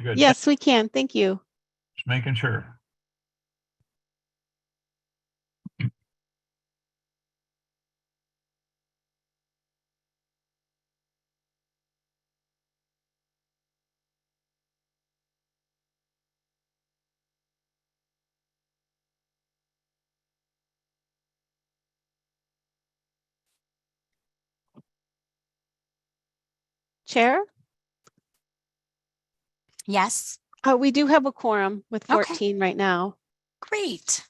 Good. Yes, we can. Thank you. Just making sure. Chair? Yes. We do have a quorum with 14 right now. Great.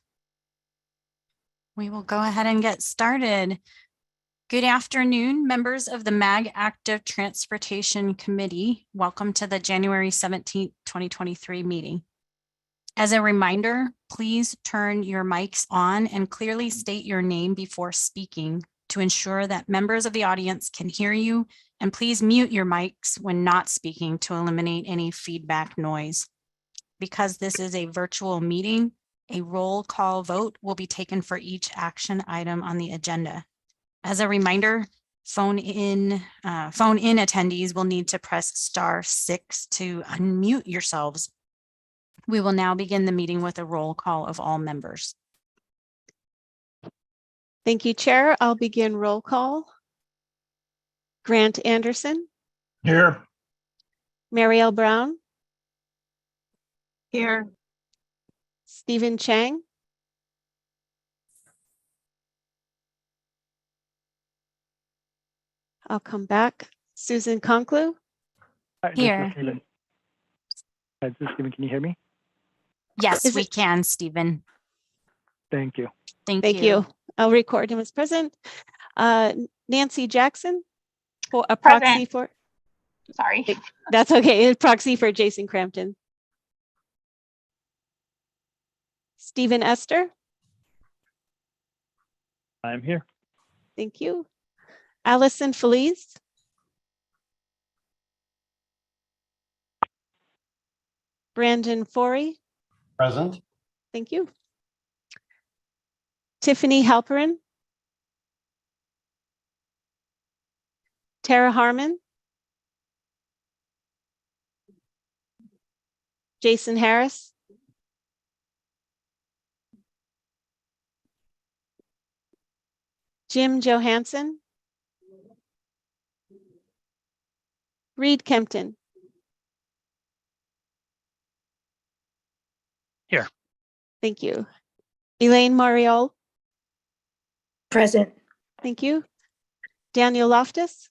We will go ahead and get started. Good afternoon, members of the MAG Active Transportation Committee. Welcome to the January 17th, 2023 meeting. As a reminder, please turn your mics on and clearly state your name before speaking to ensure that members of the audience can hear you, and please mute your mics when not speaking to eliminate any feedback noise. Because this is a virtual meeting, a roll call vote will be taken for each action item on the agenda. As a reminder, phone in attendees will need to press *6 to unmute yourselves. We will now begin the meeting with a roll call of all members. Thank you, Chair. I'll begin roll call. Grant Anderson. Here. Marielle Brown. Here. Stephen Chang. I'll come back. Susan Conclu. Here. This is Stephen. Can you hear me? Yes, we can, Stephen. Thank you. Thank you. I'll record him as present. Nancy Jackson, for a proxy for. Sorry. That's okay. A proxy for Jason Crampton. Stephen Esther. I'm here. Thank you. Allison Felice. Brandon Forey. Present. Thank you. Tiffany Halperin. Tara Harmon. Jason Harris. Jim Johansson. Reed Kempton. Here. Thank you. Elaine Mariol. Present. Thank you. Daniel Loftus.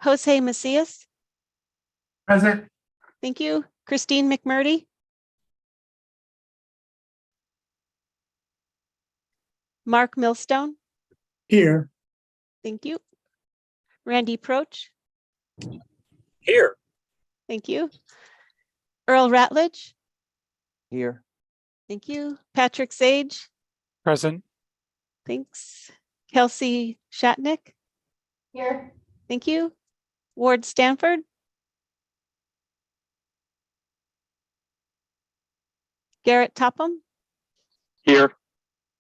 Jose Macias. Present. Thank you. Christine McMurdy. Mark Millstone. Here. Thank you. Randy Proch. Here. Thank you. Earl Ratledge. Here. Thank you. Patrick Sage. Present. Thanks. Kelsey Shatnick. Here. Thank you. Ward Stanford. Garrett Topham. Here.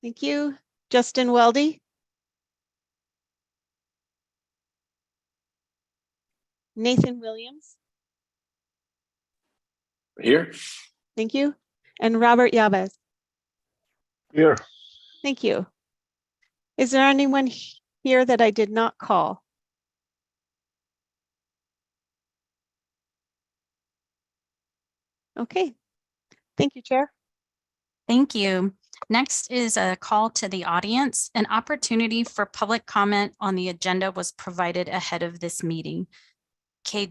Thank you. Justin Weldy. Nathan Williams. Here. Thank you. And Robert Yabez. Here. Thank you. Is there anyone here that I did not call? Okay. Thank you, Chair. Thank you. Next is a call to the audience. An opportunity for public comment on the agenda was provided ahead of this meeting. Kay,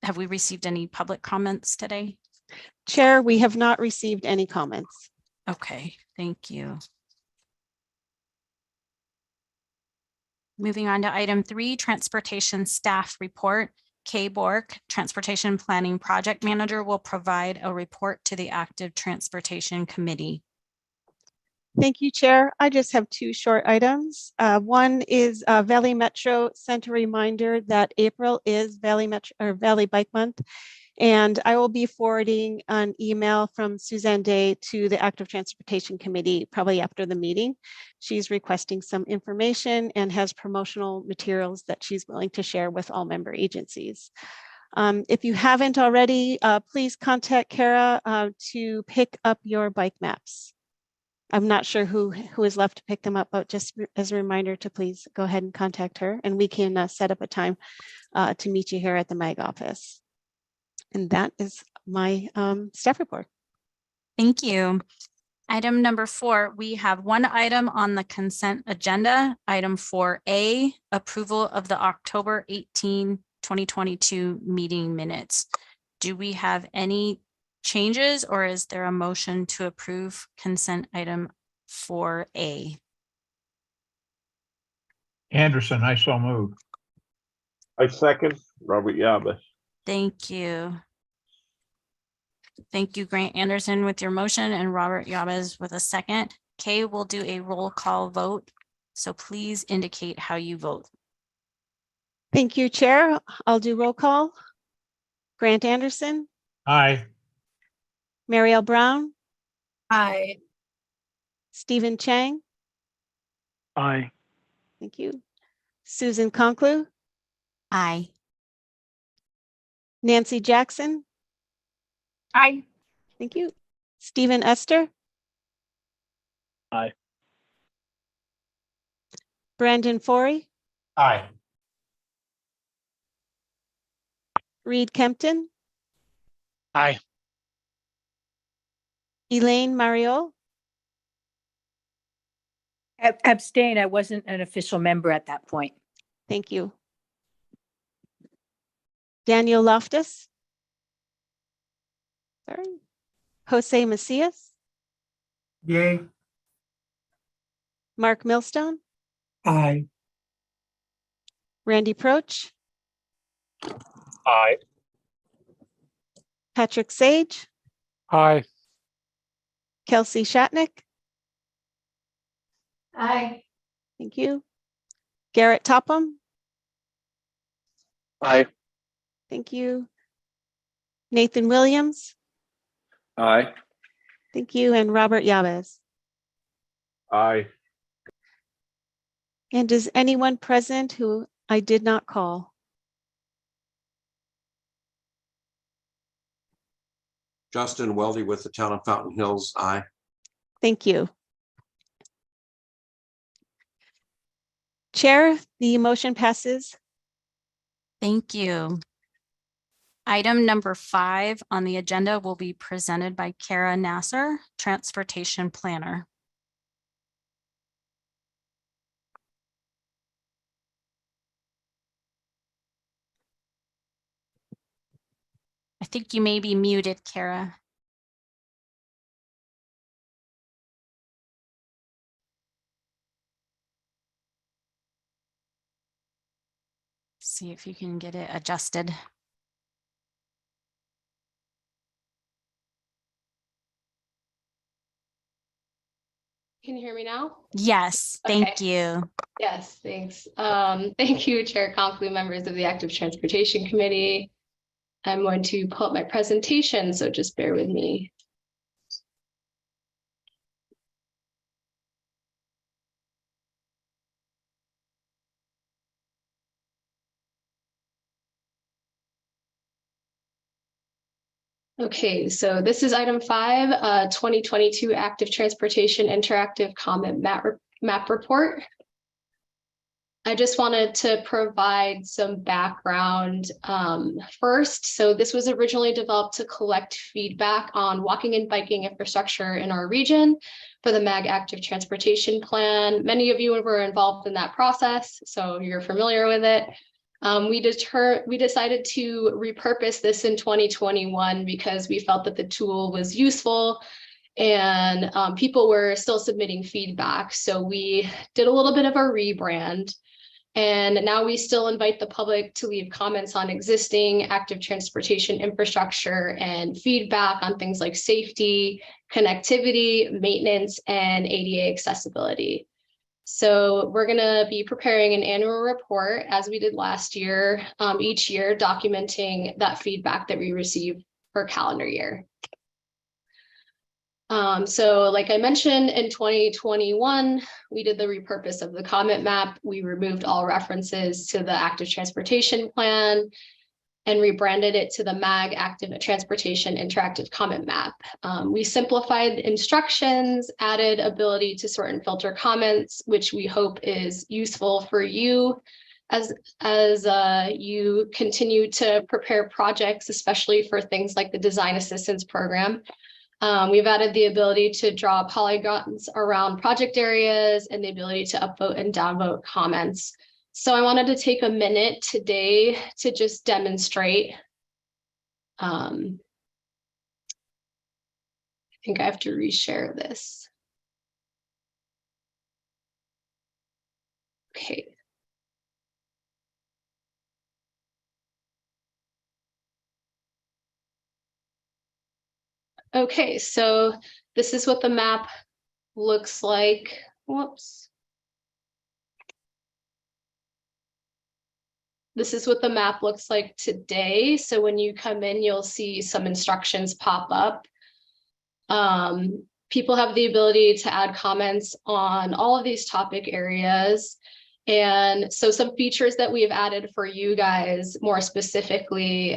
have we received any public comments today? Chair, we have not received any comments. Okay, thank you. Moving on to item 3, transportation staff report. Kay Bork, Transportation Planning Project Manager, will provide a report to the Active Transportation Committee. Thank you, Chair. I just have 2 short items. One is Valley Metro sent a reminder that April is Valley Bike Month, And I will be forwarding an email from Suzanne Day to the Active Transportation Committee probably after the meeting. She's requesting some information and has promotional materials that she's willing to share with all member agencies. If you haven't already, please contact Kara to pick up your bike maps. I'm not sure who is left to pick them up, but just as a reminder to please go ahead and contact her, and we can set up a time to meet you here at the MAG office. And that is my staff report. Thank you. Item number 4, we have one item on the consent agenda. Item 4A, approval of the October 18, 2022 meeting minutes. Do we have any changes, or is there a motion to approve consent item 4A? Anderson, I so move. I second, Robert Yabas. Thank you. Thank you, Grant Anderson, with your motion, and Robert Yabez with a second. Kay will do a roll call vote, so please indicate how you vote. Thank you, Chair. I'll do roll call. Grant Anderson, Aye. Marielle Brown, Aye. Stephen Chang, Aye. thank you. Susan Conklu, Aye. Nancy Jackson, Aye. thank you. Stephen Esther. Aye. Brandon Forey, Aye. Reed Kempton, Aye. Elaine Mariol, Abstain. I wasn't an official member at that point. thank you. Daniel Loftus. Sorry. Jose Macias, Yay. Mark Millstone, Aye. Randy Proch, Aye. Patrick Sage, Aye. Kelsey Shatnick, Aye. thank you. Garrett Topham, Aye. thank you. Nathan Williams, Aye. thank you. And Robert Yabez. Aye. And is anyone present who I did not call? Justin Weldy with the Town of Fountain Hills. Aye. Thank you. Chair, the motion passes. Thank you. Item number 5 on the agenda will be presented by Kara Nasser, Transportation Planner. I think you may be muted, Kara. See if you can get it adjusted. Can you hear me now? Yes, thank Okay. you. Yes, thanks. Thank you, Chair Conklin, members of the Active Transportation Committee. I'm going to pull up my presentation, so just bear with me. Okay, so this is item 5, 2022 Active Transportation Interactive Comment Map Report. I just wanted to provide some background first. So this was originally developed to collect feedback on walking and biking infrastructure in our region for the MAG Active Transportation Plan. Many of you were involved in that process, so you're familiar with it. We decided to repurpose this in 2021 because we felt that the tool was useful and people were still submitting feedback. So we did a little bit of a rebrand. And now we still invite the public to leave comments on existing active transportation infrastructure and feedback on things like safety, connectivity, maintenance, and ADA accessibility. So we're going to be preparing an annual report as we did last year, each year documenting that feedback that we receive per calendar year. So like I mentioned, in 2021, we did the repurpose of the comment map. We removed all references to the active transportation plan and rebranded it to the MAG Active Transportation Interactive Comment Map. We simplified instructions, added ability to sort and filter comments, which we hope is useful for you as you continue to prepare projects, especially for things like the Design Assistance Program. We've added the ability to draw polygons around project areas and the ability to upvote and downvote comments. So I wanted to take a minute today to just demonstrate. I think I have to reshare this. Okay. Okay, so this is what the map looks like. Whoops. This is what the map looks like today. So when you come in, you'll see some instructions pop up. People have the ability to add comments on all of these topic areas. And so some features that we've added for you guys more specifically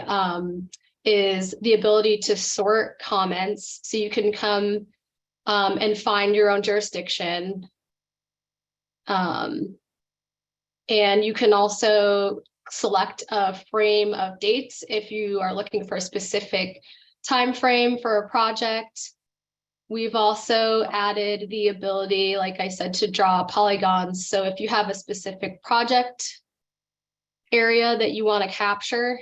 is the ability to sort comments. So you can come and find your own jurisdiction. And you can also select a frame of dates if you are looking for a specific time frame for a project. We've also added the ability, like I said, to draw polygons. So if you have a specific project area that you want to capture,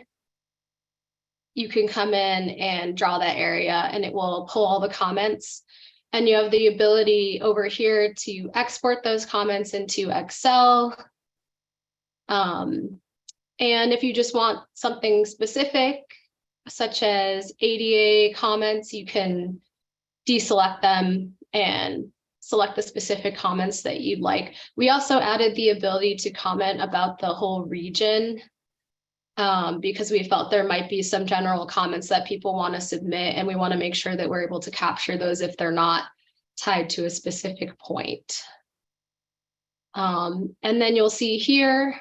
you can come in and draw that area and it will pull all the comments. And you have the ability over here to export those comments into Excel. And if you just want something specific, such as ADA comments, you can deselect them and select the specific comments that you'd like. We also added the ability to comment about the whole region because we felt there might be some general comments that people want to submit, and we want to make sure that we're able to capture those if they're not tied to a specific point. And then you'll see here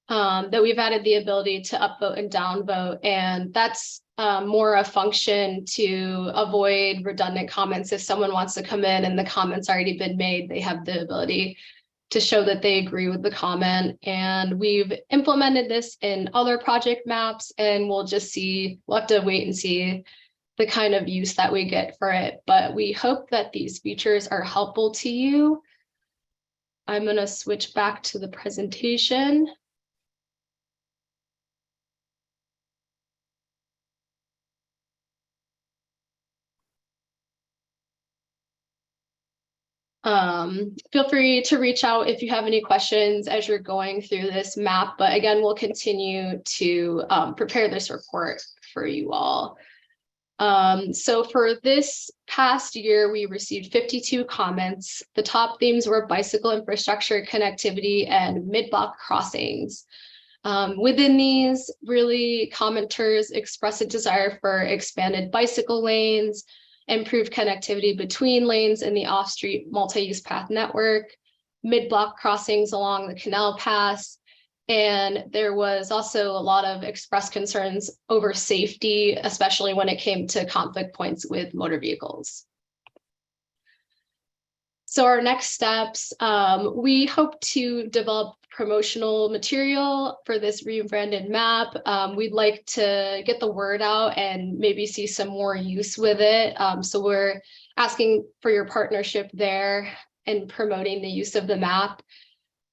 that we've added the ability to upvote and downvote, and that's more a function to avoid redundant comments. If someone wants to come in and the comment's already been made, they have the ability to show that they agree with the comment. And we've implemented this in other project maps, and we'll have to wait and see the kind of use that we get for it. But we hope that these features are helpful to you. I'm going to switch back to the presentation. Feel free to reach out if you have any questions as you're going through this map. But again, we'll continue to prepare this report for you all. So for this past year, we received 52 comments. The top themes were bicycle infrastructure, connectivity, and mid-block crossings. Within these, really, commenters expressed a desire for expanded bicycle lanes, improved connectivity between lanes in the off-street multi-use path network, mid-block crossings along the canal paths, and there was also a lot of expressed concerns over safety, especially when it came to conflict points with motor vehicles. So our next steps, we hope to develop promotional material for this rebranded map. We'd like to get the word out and maybe see some more use with it. So we're asking for your partnership there in promoting the use of the map.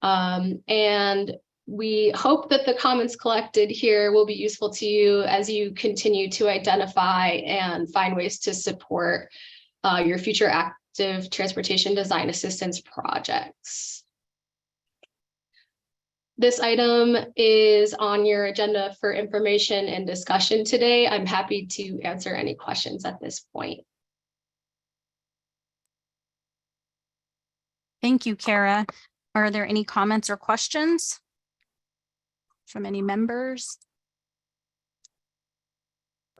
And we hope that the comments collected here will be useful to you as you continue to identify and find ways to support your future active transportation design assistance projects. This item is on your agenda for information and discussion today. I'm happy to answer any questions at this point. Thank you, Kara. Are there any comments or questions from any members?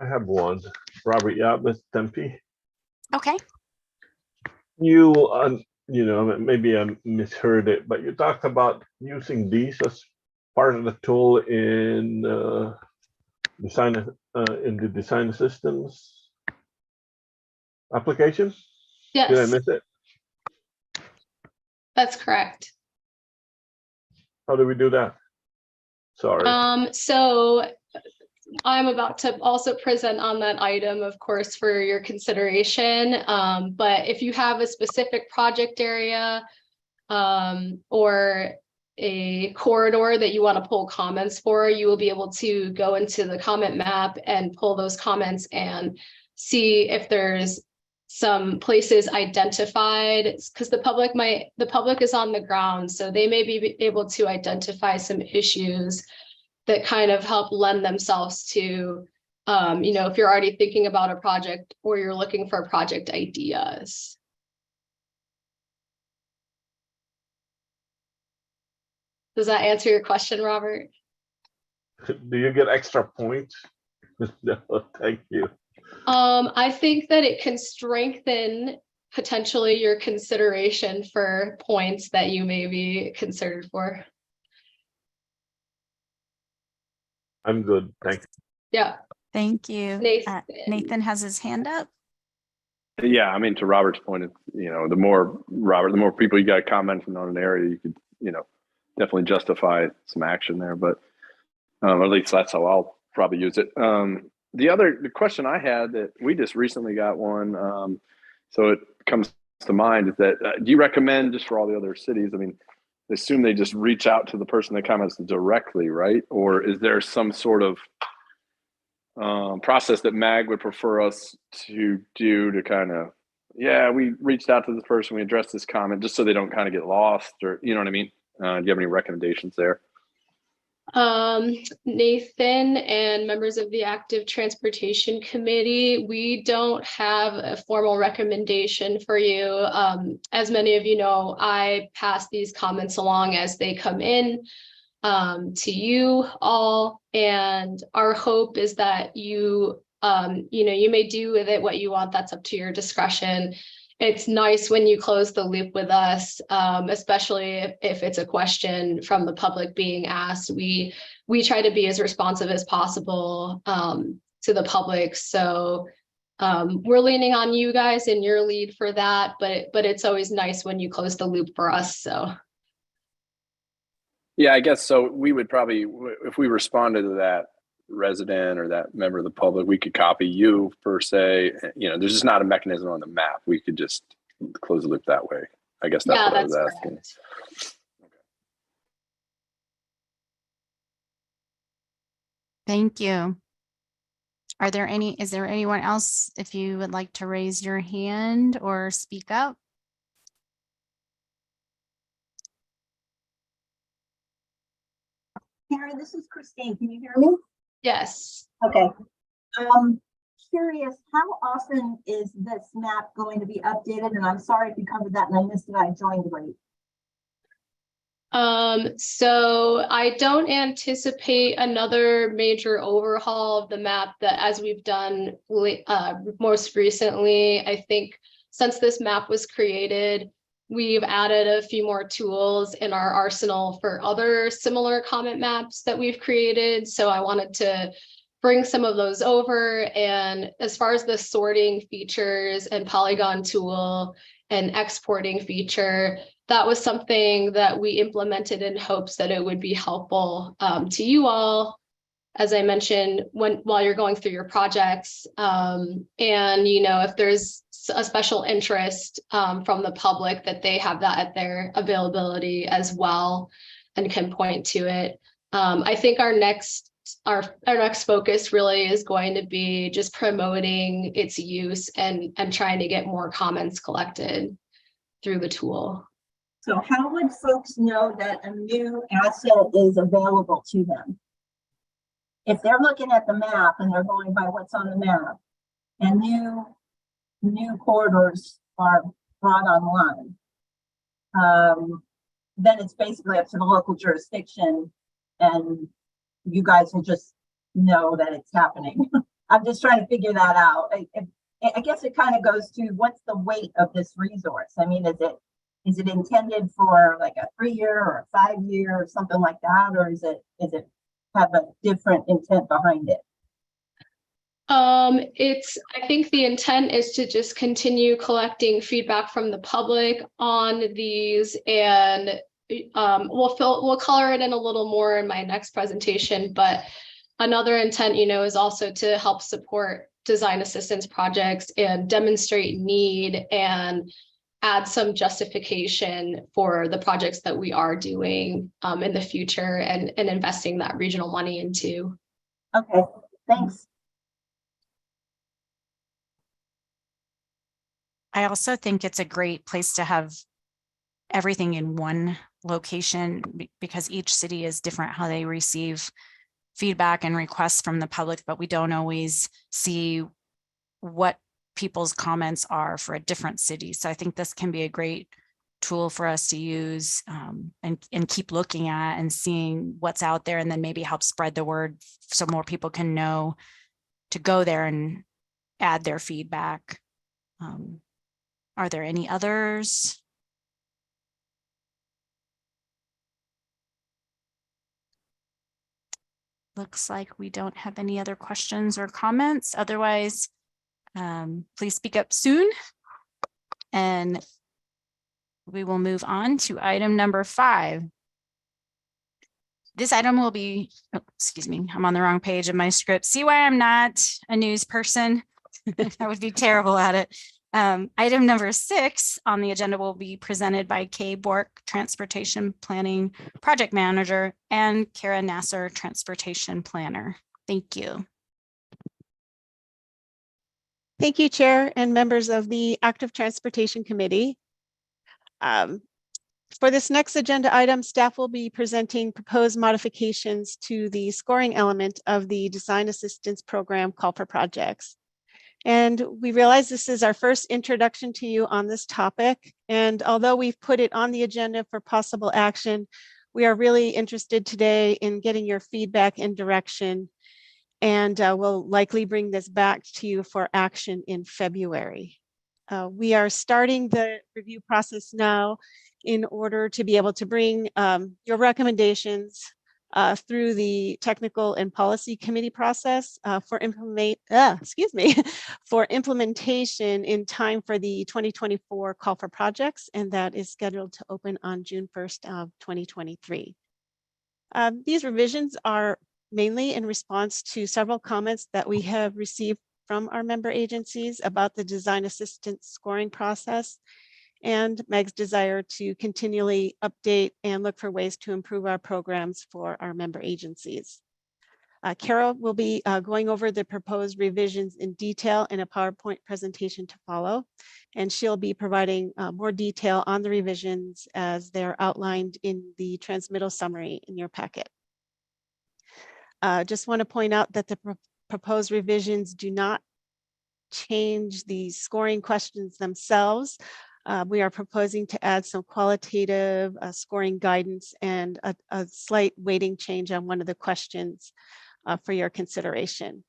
I have one. Robert Yabas, Tempe. Okay. You, maybe I misheard it, but you talked about using these as part of the tool in the design systems application. Did I Yes, miss it? that's correct. How do we do that? Sorry. So I'm about to also present on that item, of course, for your consideration. But if you have a specific project area or a corridor that you want to pull comments for, you will be able to go into the comment map and pull those comments and see if there's some places identified, because the public is on the ground, so they may be able to identify some issues that kind of help lend themselves to, if you're already thinking about a project or you're looking for project ideas. Does that answer your question, Robert? Do you get extra points? No, thank you. I think that it can strengthen potentially your consideration for points that you may be considered for. I'm good. Thank you. Yeah. Thank you. Nathan. Nathan has his hand up. Yeah, I mean, to Robert's point, the more people you got commenting on an area, you could, definitely justify some action there. But at least that's how I'll probably use it. The question I had that we just recently got one, so it comes to mind is that do you recommend, just for all the other cities, I mean, assume they just reach out to the person that comments directly, right? Or is there some sort of process that MAG would prefer us to do to kind of, we reached out to this person, we addressed this comment, just so they don't kind of get lost, or you know what I mean? Do you have any recommendations there? Nathan and members of the Active Transportation Committee, we don't have a formal recommendation for you. As many of you know, I pass these comments along as they come in to you all, and our hope is that you may do with it what you want. That's up to your discretion. It's nice when you close the loop with us, especially if it's a question from the public being asked. We try to be as responsive as possible to the public. So we're leaning on you guys and your lead for that, but it's always nice when you close the loop for us. So. Yeah, I guess so. We would probably, if we responded to that resident or that member of the public, we could copy you per se. There's just not a mechanism on the map. We could just close the loop that way. I guess that's what I was asking. Correct. Thank you. Is there anyone else, if you would like to raise your hand or speak up? Karen, this is Christine. Can you hear me? Yes. Okay. Curious, how often is this map going to be updated? And I'm sorry if you covered that and I missed it. I joined late. So I don't anticipate another major overhaul of the map that as we've done most recently. I think since this map was created, we've added a few more tools in our arsenal for other similar comment maps that we've created. So I wanted to bring some of those over. And as far as the sorting features and polygon tool and exporting feature, that was something that we implemented in hopes that it would be helpful to you all, as I mentioned, while you're going through your projects. And, if there's a special interest from the public, that they have that at their availability as well and can point to it. I think our next focus really is going to be just promoting its use and trying to get more comments collected through the tool. So how would folks know that a new asset is available to them? If they're looking at the map and they're going by what's on the map and new corridors are brought online, then it's basically up to the local jurisdiction, and you guys will just know that it's happening. I'm just trying to figure that out. I guess it kind of goes to what's the weight of this resource? I mean, is it intended for like a 3-year or a 5-year or something like that, or is it have a different intent behind it? I think the intent is to just continue collecting feedback from the public on these, and we'll color it in a little more in my next presentation, but another intent, is also to help support design assistance projects and demonstrate need and add some justification for the projects that we are doing in the future and investing that regional money into. Okay, thanks. I also think it's a great place to have everything in one location because each city is different how they receive feedback and requests from the public, but we don't always see what people's comments are for a different city. So I think this can be a great tool for us to use and keep looking at and seeing what's out there, and then maybe help spread the word so more people can know to go there and add their feedback. Are there any others? Looks like we don't have any other questions or comments. Otherwise, please speak up soon. And we will move on to item number 5. This item will be, oh, excuse me, I'm on the wrong page of my script. See why I'm not a news person? I would be terrible at it. Item number 6 on the agenda will be presented by Kay Bork, Transportation Planning Project Manager, and Kara Nasser, Transportation Planner. Thank you. Thank you, Chair and members of the Active Transportation Committee. For this next agenda item, staff will be presenting proposed modifications to the scoring element of the Design Assistance Program Call for Projects. And we realize this is our first introduction to you on this topic. And although we've put it on the agenda for possible action, we are really interested today in getting your feedback and direction. And we'll likely bring this back to you for action in February. We are starting the review process now in order to be able to bring your recommendations through the technical and policy committee process for implementation in time for the 2024 call for projects, and that is scheduled to open on June 1st of 2023. These revisions are mainly in response to several comments that we have received from our member agencies about the design assistance scoring process and MEG's desire to continually update and look for ways to improve our programs for our member agencies. Kara will be going over the proposed revisions in detail in a PowerPoint presentation to follow, and she'll be providing more detail on the revisions as they're outlined in the transmittal summary in your packet. Just want to point out that the proposed revisions do not change the scoring questions themselves. We are proposing to add some qualitative scoring guidance and a slight weighting change on one of the questions for your consideration.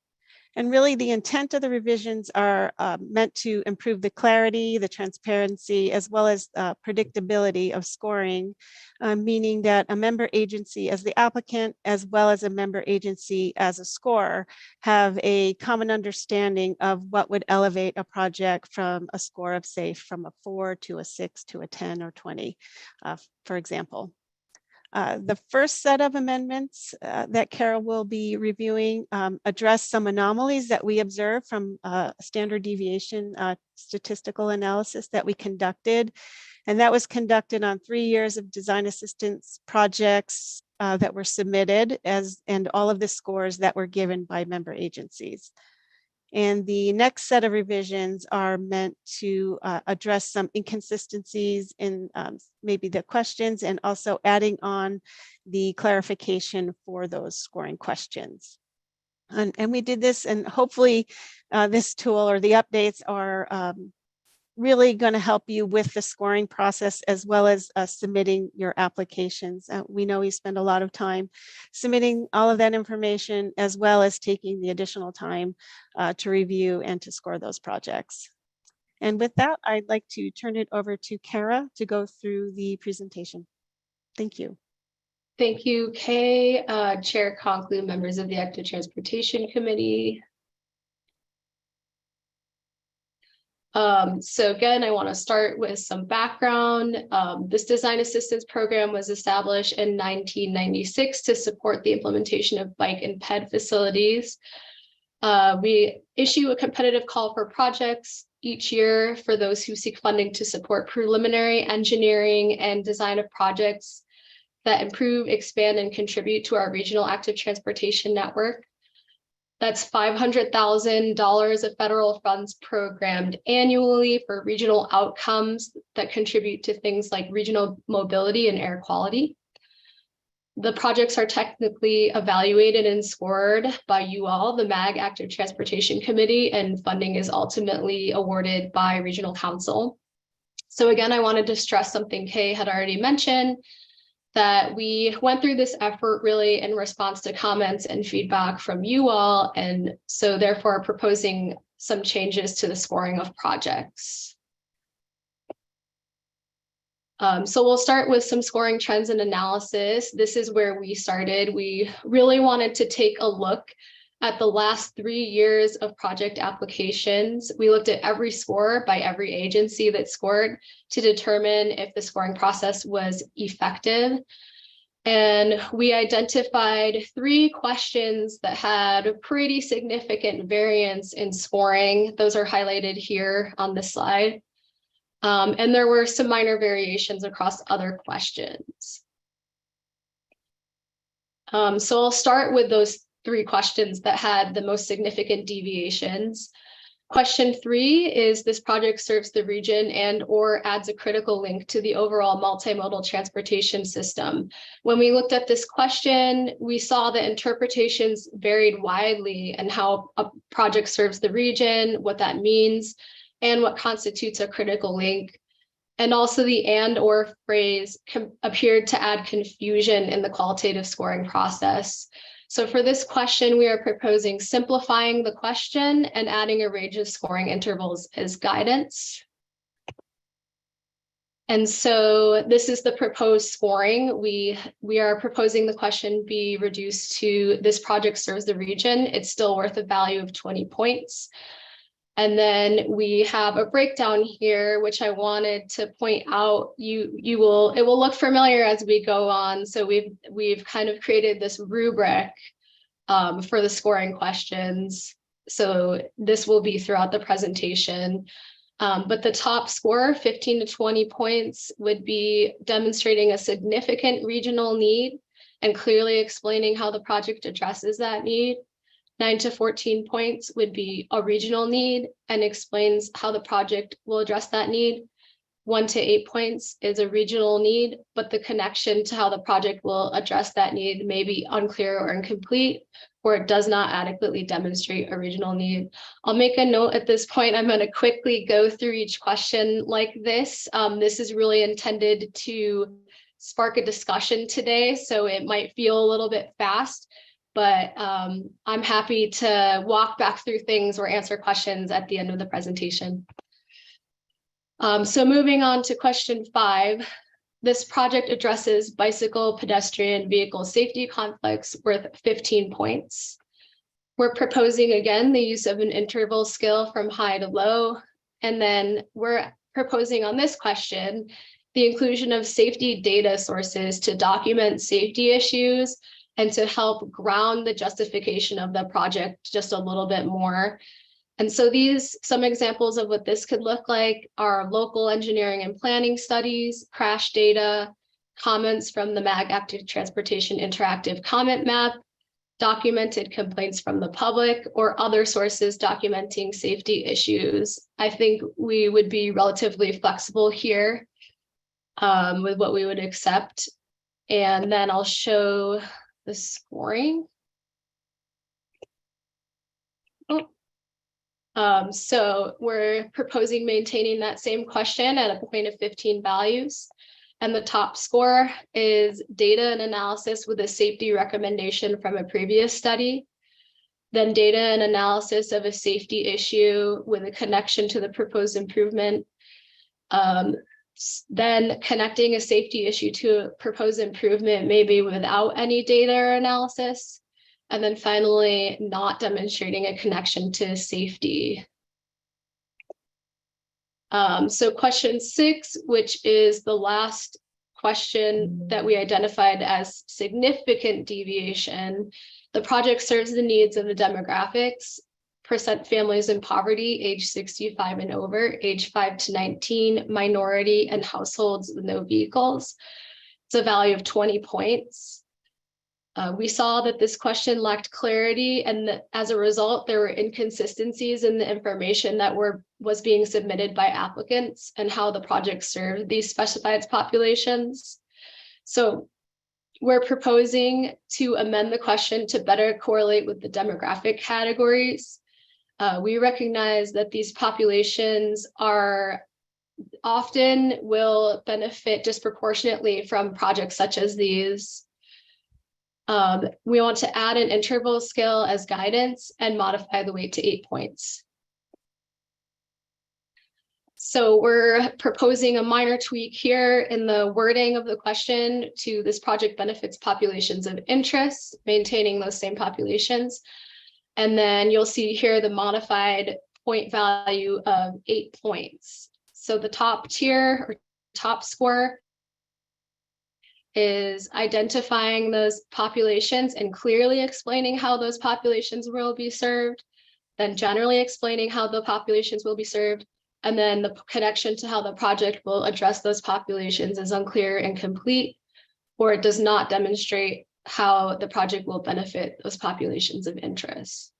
And really the intent of the revisions are meant to improve the clarity, the transparency, as well as predictability of scoring, meaning that a member agency as the applicant, as well as a member agency as a scorer, have a common understanding of what would elevate a project from a score of, say, from a 4 to a 6 to a 10 or 20, for example. The first set of amendments that Carol will be reviewing address some anomalies that we observed from standard deviation statistical analysis that we conducted. And that was conducted on 3 years of design assistance projects that were submitted and all of the scores that were given by member agencies. And the next set of revisions are meant to address some inconsistencies in maybe the questions and also adding on the clarification for those scoring questions. And we did this, and hopefully this tool or the updates are really going to help you with the scoring process as well as submitting your applications. We know you spend a lot of time submitting all of that information as well as taking the additional time to review and to score those projects. And with that, I'd like to turn it over to Kara to go through the presentation. Thank you. Thank you, Kay, Chair Conklu, members of the Active Transportation Committee. So again, I want to start with some background. This design assistance program was established in 1996 to support the implementation of bike and ped facilities. We issue a competitive call for projects each year for those who seek funding to support preliminary engineering and design of projects that improve, expand, and contribute to our regional active transportation network. That's $500,000 of federal funds programmed annually for regional outcomes that contribute to things like regional mobility and air quality. The projects are technically evaluated and scored by you all, the MAG Active Transportation Committee, and funding is ultimately awarded by Regional Council. So again, I wanted to stress something Kay had already mentioned, that we went through this effort really in response to comments and feedback from you all, and so therefore proposing some changes to the scoring of projects. So we'll start with some scoring trends and analysis. This is where we started. We really wanted to take a look at the last 3 years of project applications. We looked at every score by every agency that scored to determine if the scoring process was effective. And we identified 3 questions that had a pretty significant variance in scoring. Those are highlighted here on this slide. And there were some minor variations across other questions. So I'll start with those 3 questions that had the most significant deviations. Question 3 is, this project serves the region and or adds a critical link to the overall multimodal transportation system. When we looked at this question, we saw that interpretations varied widely in how a project serves the region, what that means, and what constitutes a critical link. And also the and or phrase appeared to add confusion in the qualitative scoring process. So for this question, we are proposing simplifying the question and adding a range of scoring intervals as guidance. And so this is the proposed scoring. We are proposing the question be reduced to, this project serves the region. It's still worth a value of 20 points. And then we have a breakdown here, which I wanted to point out. It will look familiar as we go on. So we've kind of created this rubric for the scoring questions. So this will be throughout the presentation. But the top score, 15 to 20 points, would be demonstrating a significant regional need and clearly explaining how the project addresses that need. 9 to 14 points would be a regional need and explains how the project will address that need. 1 to 8 points is a regional need, but the connection to how the project will address that need may be unclear or incomplete, or it does not adequately demonstrate a regional need. I'll make a note at this point. I'm going to quickly go through each question like this. This is really intended to spark a discussion today, so it might feel a little bit fast. But I'm happy to walk back through things or answer questions at the end of the presentation. So moving on to question 5, this project addresses bicycle pedestrian vehicle safety conflicts worth 15 points. We're proposing again the use of an interval scale from high to low. And then we're proposing on this question the inclusion of safety data sources to document safety issues and to help ground the justification of the project just a little bit more. And so some examples of what this could look like are local engineering and planning studies, crash data, comments from the MAG Active Transportation Interactive Comment Map, documented complaints from the public, or other sources documenting safety issues. I think we would be relatively flexible here with what we would accept. And then I'll show the scoring. So we're proposing maintaining that same question at a point of 15 values. And the top score is data and analysis with a safety recommendation from a previous study. Then data and analysis of a safety issue with a connection to the proposed improvement. Then connecting a safety issue to a proposed improvement, maybe without any data or analysis. And then finally, not demonstrating a connection to safety. So question 6, which is the last question that we identified as significant deviation. The project serves the needs of the demographics, percent families in poverty, age 65 and over, age 5 to 19, minority, and households with no vehicles. It's a value of 20 points. We saw that this question lacked clarity, and that as a result, there were inconsistencies in the information that was being submitted by applicants and how the project served these specified populations. So we're proposing to amend the question to better correlate with the demographic categories. We recognize that these populations are often will benefit disproportionately from projects such as these. We want to add an interval scale as guidance and modify the weight to 8 points. So we're proposing a minor tweak here in the wording of the question to this project benefits populations of interest, maintaining those same populations. And then you'll see here the modified point value of 8 points. So the top tier or top score is identifying those populations and clearly explaining how those populations will be served, then generally explaining how the populations will be served, and then the connection to how the project will address those populations is unclear and incomplete, or it does not demonstrate how the project will benefit those populations of interest.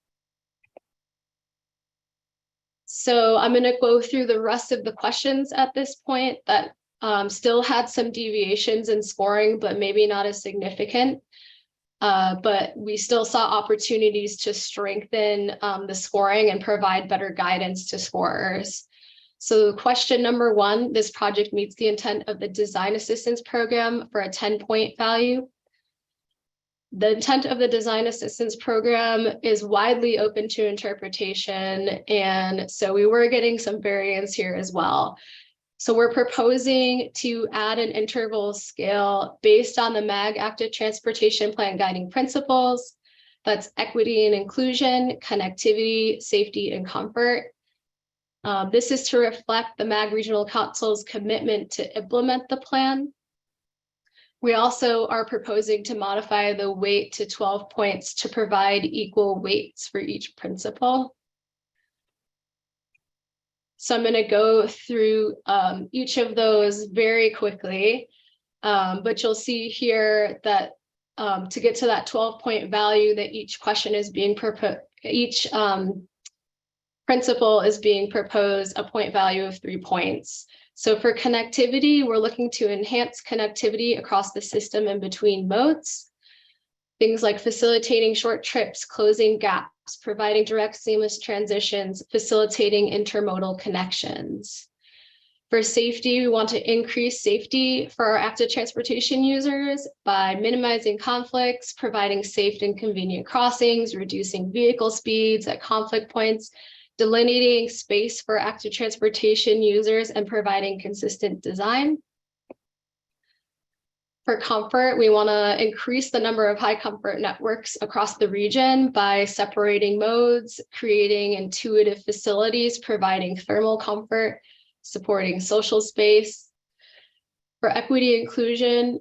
So I'm going to go through the rest of the questions at this point that still had some deviations in scoring, but maybe not as significant. But we still saw opportunities to strengthen the scoring and provide better guidance to scorers. So question number 1, this project meets the intent of the design assistance program for a 10-point value. The intent of the design assistance program is widely open to interpretation. And so we were getting some variance here as well. So we're proposing to add an interval scale based on the MAG Active Transportation Plan guiding principles. That's equity and inclusion, connectivity, safety, and comfort. This is to reflect the MAG Regional Council's commitment to implement the plan. We also are proposing to modify the weight to 12 points to provide equal weights for each principle. So I'm going to go through each of those very quickly, but you'll see here that to get to that 12-point value that each question is being proposed, each principle is being proposed a point value of 3 points. So for connectivity, we're looking to enhance connectivity across the system and between modes. Things like facilitating short trips, closing gaps, providing direct seamless transitions, facilitating intermodal connections. For safety, we want to increase safety for our active transportation users by minimizing conflicts, providing safe and convenient crossings, reducing vehicle speeds at conflict points, delineating space for active transportation users, and providing consistent design. For comfort, we want to increase the number of high comfort networks across the region by separating modes, creating intuitive facilities, providing thermal comfort, supporting social space. For equity, inclusion,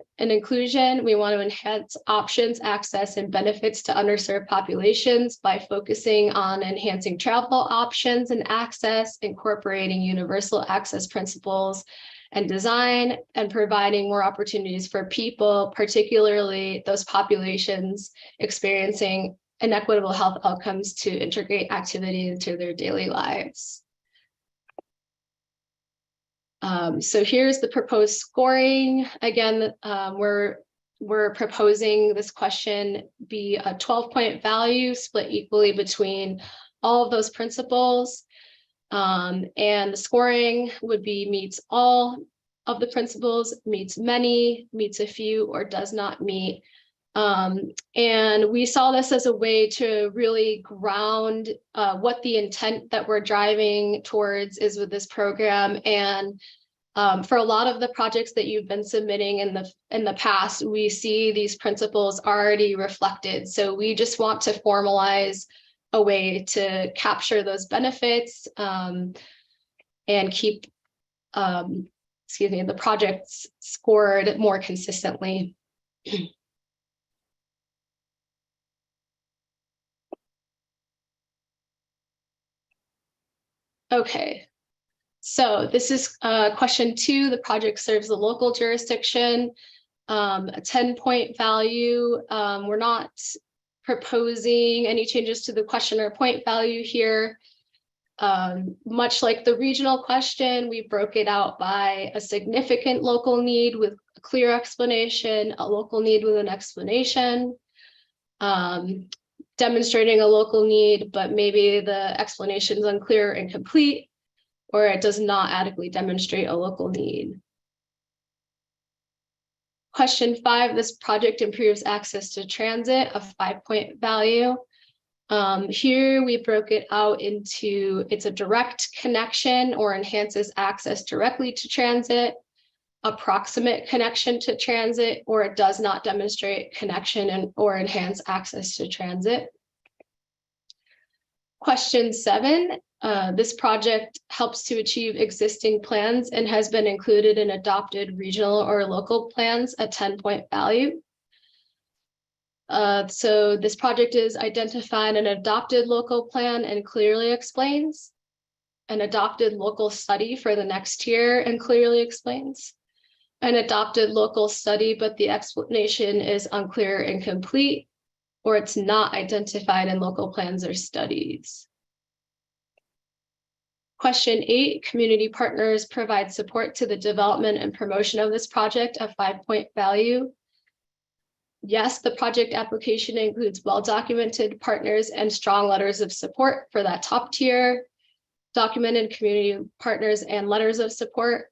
we want to enhance options, access, and benefits to underserved populations by focusing on enhancing travel options and access, incorporating universal access principles and design, and providing more opportunities for people, particularly those populations experiencing inequitable health outcomes, to integrate activity into their daily lives. So here's the proposed scoring. Again, we're proposing this question be a 12-point value split equally between all of those principles. And the scoring would be meets all of the principles, meets many, meets a few, or does not meet. And we saw this as a way to really ground what the intent that we're driving towards is with this program. And for a lot of the projects that you've been submitting in the past, we see these principles already reflected. So we just want to formalize a way to capture those benefits and keep the projects scored more consistently. Okay, so this is question 2. The project serves the local jurisdiction, a 10-point value. We're not proposing any changes to the question or point value here. Much like the regional question, we broke it out by a significant local need with a clear explanation, a local need with an explanation, demonstrating a local need, but maybe the explanation is unclear and incomplete, or it does not adequately demonstrate a local need. Question 5, this project improves access to transit, a 5-point value. Here we broke it out into it's a direct connection or enhances access directly to transit, approximate connection to transit, or it does not demonstrate connection or enhance access to transit. Question 7, this project helps to achieve existing plans and has been included in adopted regional or local plans, a 10-point value. So this project is identified an adopted local plan and clearly explains, an adopted local study for the next year and clearly explains, an adopted local study, but the explanation is unclear and incomplete, or it's not identified in local plans or studies. Question 8, community partners provide support to the development and promotion of this project, a 5-point value. Yes, the project application includes well-documented partners and strong letters of support for that top tier, documented community partners and letters of support,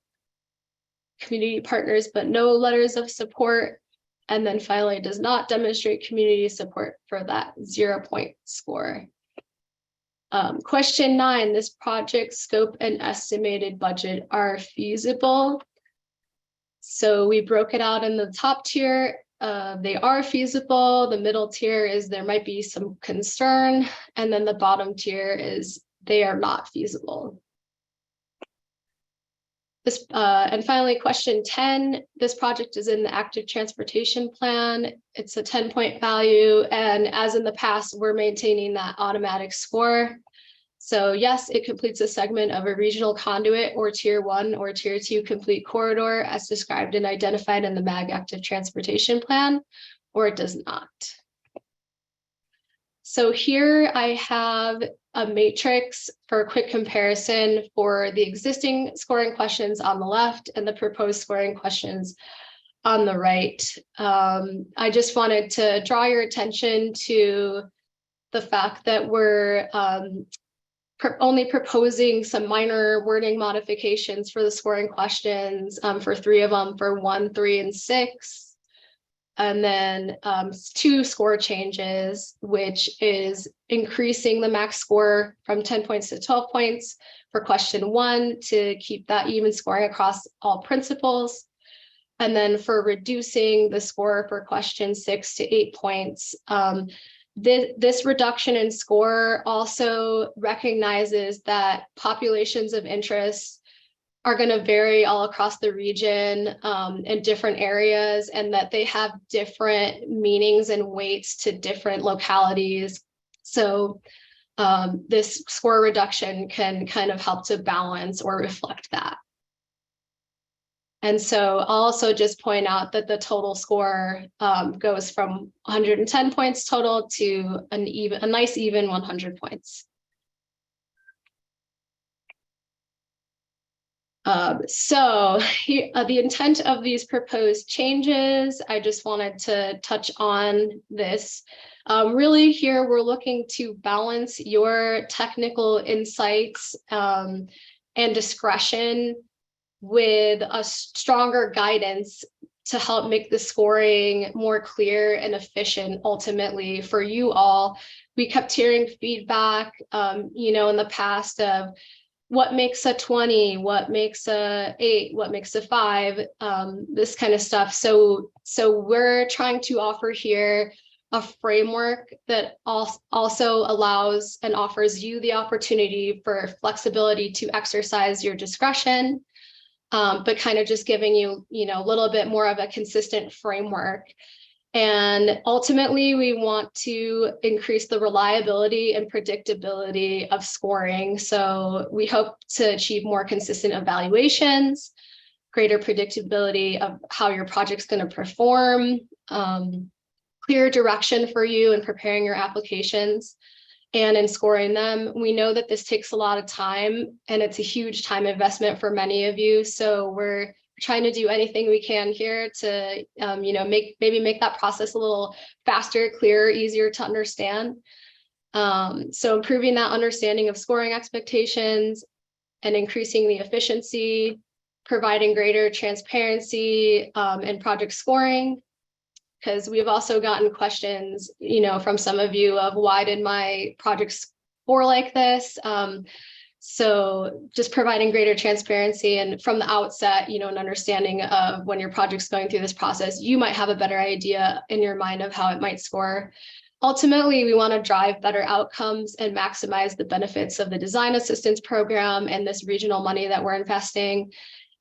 community partners but no letters of support, and then finally does not demonstrate community support for that 0-point score. Question 9, this project scope and estimated budget are feasible. So we broke it out in the top tier. They are feasible. The middle tier is there might be some concern. And then the bottom tier is they are not feasible. This, and finally, question 10, this project is in the active transportation plan. It's a 10-point value. And as in the past, we're maintaining that automatic score. So yes, it completes a segment of a regional conduit or tier 1 or tier 2 complete corridor as described and identified in the MAG active transportation plan, or it does not. So here I have a matrix for a quick comparison for the existing scoring questions on the left and the proposed scoring questions on the right. I just wanted to draw your attention to the fact that we're only proposing some minor wording modifications for the scoring questions for 3 of them, for 1, 3, and 6. And then 2 score changes, which is increasing the max score from 10 points to 12 points for question 1 to keep that even scoring across all principles. And then for reducing the score for question 6 to 8 points. This reduction in score also recognizes that populations of interest are going to vary all across the region in different areas, and that they have different meanings and weights to different localities. So this score reduction can kind of help to balance or reflect that. And so I'll also just point out that the total score goes from 110 points total to a nice even 100 points. So here, the intent of these proposed changes, I just wanted to touch on this. Really here, we're looking to balance your technical insights and discretion with a stronger guidance to help make the scoring more clear and efficient ultimately for you all. We kept hearing feedback, you know, in the past of what makes a 20, what makes a 8, what makes a 5, this kind of stuff. So we're trying to offer here a framework that also allows and offers you the opportunity for flexibility to exercise your discretion, but kind of just giving you, you know, a little bit more of a consistent framework. And ultimately, we want to increase the reliability and predictability of scoring. So we hope to achieve more consistent evaluations, greater predictability of how your project's going to perform, clear direction for you in preparing your applications and in scoring them. We know that this takes a lot of time and it's a huge time investment for many of you. So we're trying to do anything we can here to, you know, make that process a little faster, clearer, easier to understand. So improving that understanding of scoring expectations and increasing the efficiency, providing greater transparency in project scoring, because we've also gotten questions, you know, from some of you of why did my project score like this? So just providing greater transparency and from the outset, you know, an understanding of when your project's going through this process, you might have a better idea in your mind of how it might score. Ultimately, we want to drive better outcomes and maximize the benefits of the design assistance program and this regional money that we're investing,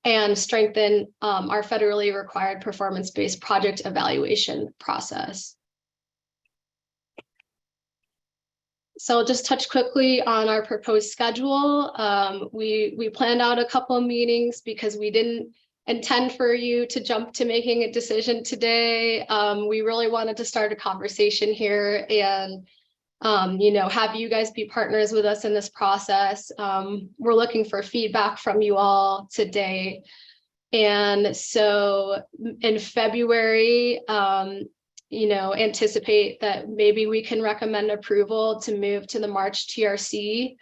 and strengthen our federally required performance-based project evaluation process. So I'll just touch quickly on our proposed schedule. We planned out a couple of meetings because we didn't intend for you to jump to making a decision today. We really wanted to start a conversation here and you know, have you guys be partners with us in this process. We're looking for feedback from you all today. And so in February, you know, anticipate that maybe we can recommend approval to move to the March TRC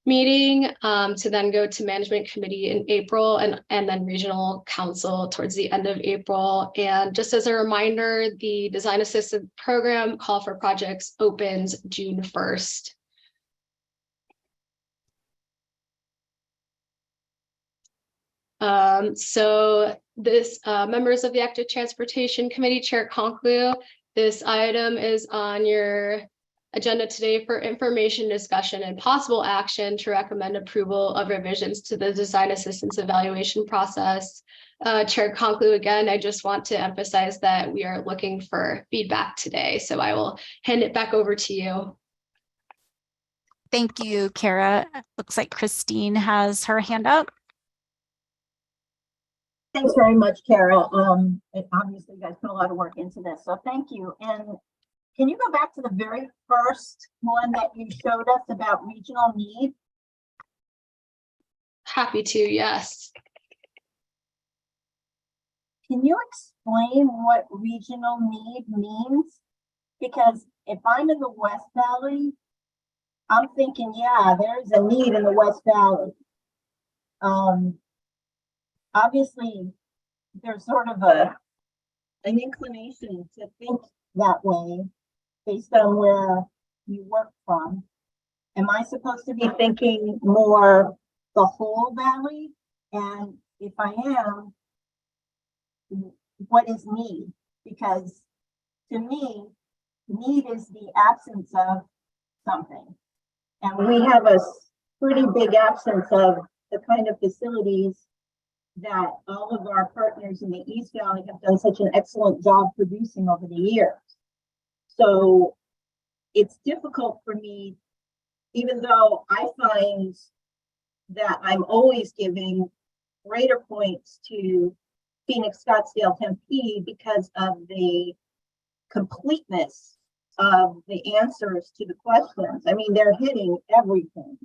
meeting, to then go to management committee in April and then regional council towards the end of April. And just as a reminder, the design assistant program call for projects opens June 1st. So this members of the Active Transportation Committee, Chair Conclu, this item is on your agenda today for information, discussion, and possible action to recommend approval of revisions to the design assistance evaluation process. Chair Conclu, again, I just want to emphasize that we are looking for feedback today, so I will hand it back over to you. Thank you, Kara. Looks like Christine has her hand up. Thanks very much, Kara. Obviously, you guys put a lot of work into this, so thank you. And can you go back to the very first one that you showed us about regional need? Happy to, yes. Can you explain what regional need means? Because if I'm in the West Valley, I'm thinking, yeah, there's a need in the West Valley. Obviously, there's sort of an inclination to think that way based on where you work from. Am I supposed to be thinking more the whole valley? And if I am, what is need? Because to me, need is the absence of something. And we have a pretty big absence of the kind of facilities that all of our partners in the East Valley have done such an excellent job producing over the years. So it's difficult for me, even though I find that I'm always giving greater points to Phoenix, Scottsdale, Tempe because of the completeness of the answers to the questions. I mean, they're hitting everything,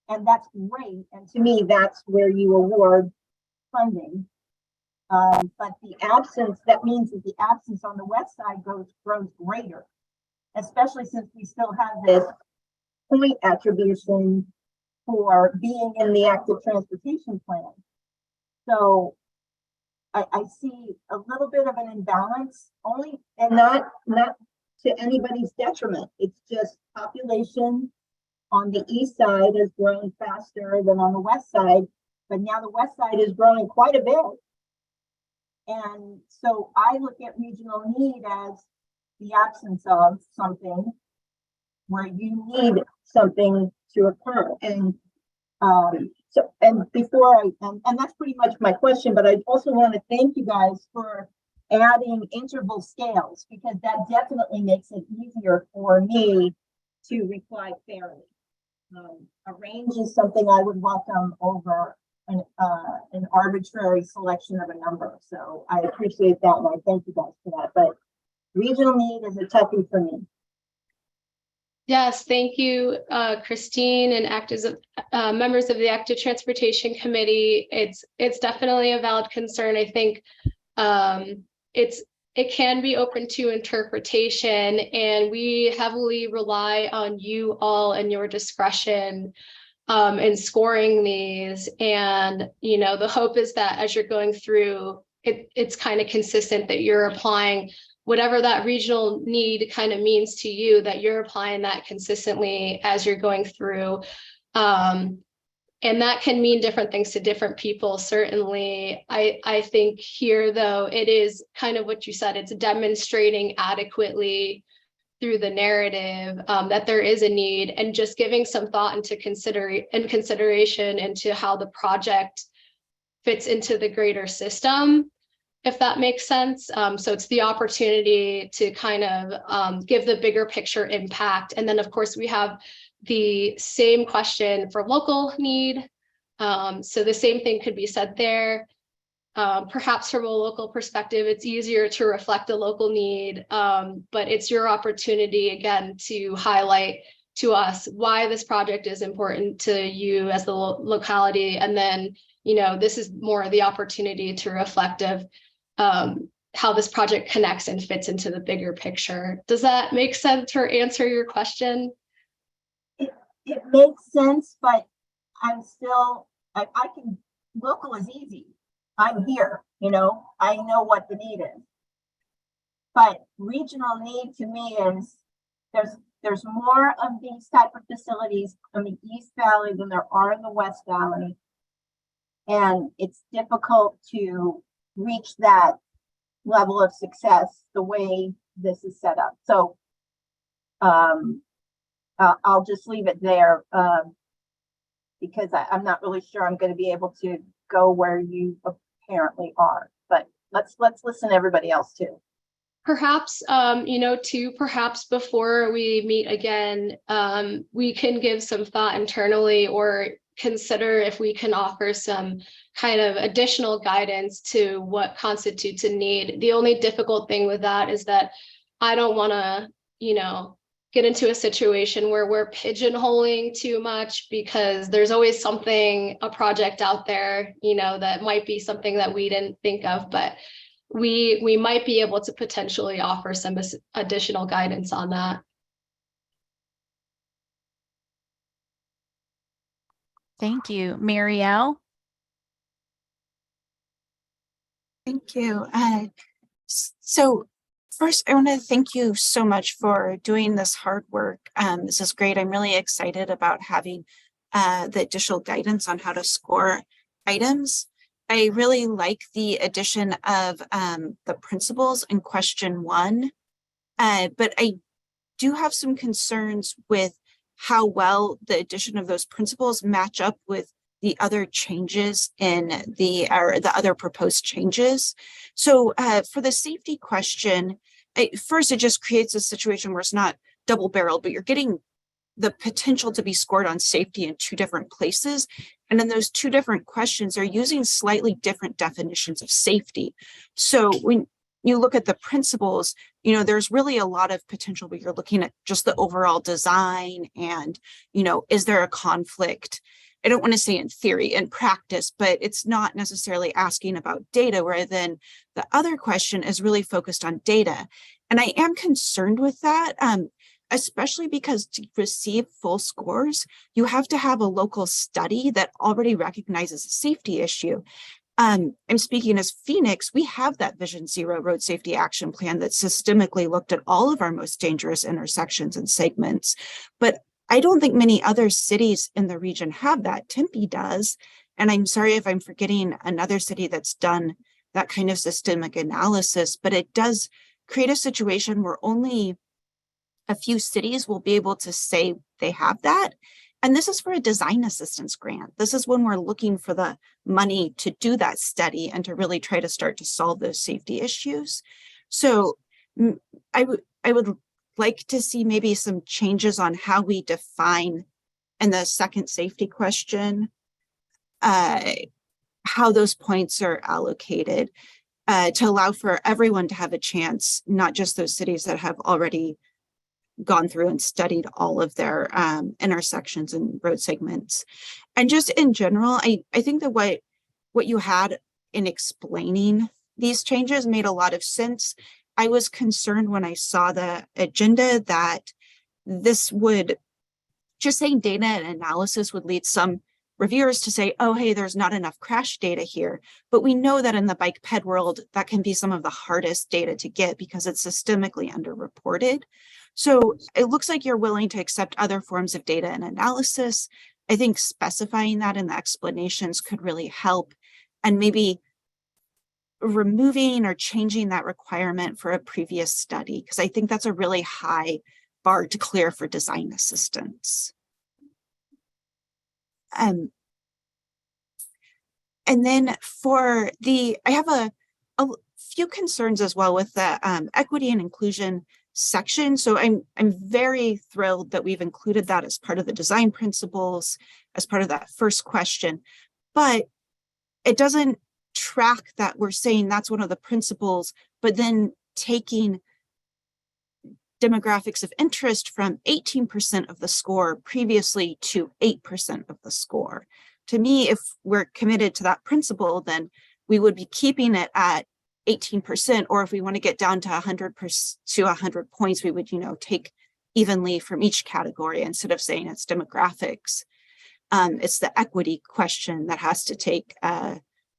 and that's great. And to me, that's where you award funding. But the absence, that means that the absence on the west side grows greater. especially since we still have this point attribution for being in the active transportation plan. So I see a little bit of an imbalance only, and not to anybody's detriment. It's just population on the east side has grown faster than on the west side, but now the west side is growing quite a bit. And so I look at regional need as the absence of something where you need something to occur. And so, and before and that's pretty much my question, but I also want to thank you guys for adding interval scales, because that definitely makes it easier for me to reply fairly. A range is something I would welcome over an arbitrary selection of a number. So I appreciate that, and I thank you guys for that. But regional need is a toughie for me. Yes, thank you, Christine, and members of the Active Transportation Committee. It's definitely a valid concern. I think it can be open to interpretation, and we heavily rely on you all and your discretion in scoring these. And the hope is that as you're going through, it's kind of consistent, that you're applying whatever that regional need kind of means to you, that you're applying that consistently as you're going through. And that can mean different things to different people. Certainly, I think here, though, it is kind of what you said, it's demonstrating adequately through the narrative that there is a need, and just giving some thought into consideration into how the project fits into the greater system, if that makes sense. So it's the opportunity to kind of give the bigger picture impact. And then, of course, we have the same question for local need. So the same thing could be said there. Perhaps from a local perspective, it's easier to reflect a local need, but it's your opportunity, again, to highlight to us why this project is important to you as the locality. And then, this is more the opportunity to reflect of how this project connects and fits into the bigger picture. Does that make sense or answer your question? It makes sense, but I'm still, I can, local is easy. I'm here, I know what the need is. But regional need to me is, there's more of these type of facilities in the East Valley than there are in the West Valley. And it's difficult to reach that level of success the way this is set up. So I'll just leave it there because I'm not really sure I'm going to be able to go where you apparently are. But let's listen to everybody else too. Perhaps, perhaps before we meet again, we can give some thought internally, or consider if we can offer some kind of additional guidance to what constitutes a need. The only difficult thing with that is that I don't want to, get into a situation where we're pigeonholing too much, because there's always a project out there, that might be something that we didn't think of, but we might be able to potentially offer some additional guidance on that. Thank you. Marielle? Thank you. So first, I want to thank you so much for doing this hard work. This is great. I'm really excited about having the additional guidance on how to score items. I really like the addition of the principles in question 1, but I do have some concerns with how well the addition of those principles match up with the other changes in the other proposed changes. So for the safety question, first, it just creates a situation where it's not double barreled, but you're getting the potential to be scored on safety in 2 different places. And then those 2 different questions are using slightly different definitions of safety. So when you look at the principles, there's really a lot of potential where you're looking at just the overall design and, is there a conflict? I don't want to say in theory, in practice, but it's not necessarily asking about data, where then the other question is really focused on data. And I am concerned with that especially because to receive full scores, you have to have a local study that already recognizes a safety issue. I'm speaking as Phoenix, we have that Vision Zero road safety action plan that systemically looked at all of our most dangerous intersections and segments. But I don't think many other cities in the region have that. Tempe does. And I'm sorry if I'm forgetting another city that's done that kind of systemic analysis, but it does create a situation where only a few cities will be able to say they have that. And this is for a design assistance grant. This is when we're looking for the money to do that study and to really try to start to solve those safety issues. So I would like to see maybe some changes on how we define in the second safety question, how those points are allocated to allow for everyone to have a chance, not just those cities that have already gone through and studied all of their intersections and road segments. And just in general, I think that what you had in explaining these changes made a lot of sense. I was concerned when I saw the agenda that this would, just saying data and analysis would lead some reviewers to say, oh, hey, there's not enough crash data here. But we know that in the bike ped world, that can be some of the hardest data to get because it's systemically underreported. So it looks like you're willing to accept other forms of data and analysis. I think specifying that in the explanations could really help, and maybe removing or changing that requirement for a previous study, because I think that's a really high bar to clear for design assistance. And then for I have a few concerns as well with the equity and inclusion section. So I'm very thrilled that we've included that as part of the design principles, as part of that first question, but it doesn't track that we're saying that's one of the principles, but then taking demographics of interest from 18% of the score previously to 8% of the score. To me, if we're committed to that principle, then we would be keeping it at 18%, or if we want to get down to 100% to 100 points, we would, take evenly from each category instead of saying it's demographics. It's the equity question that has to take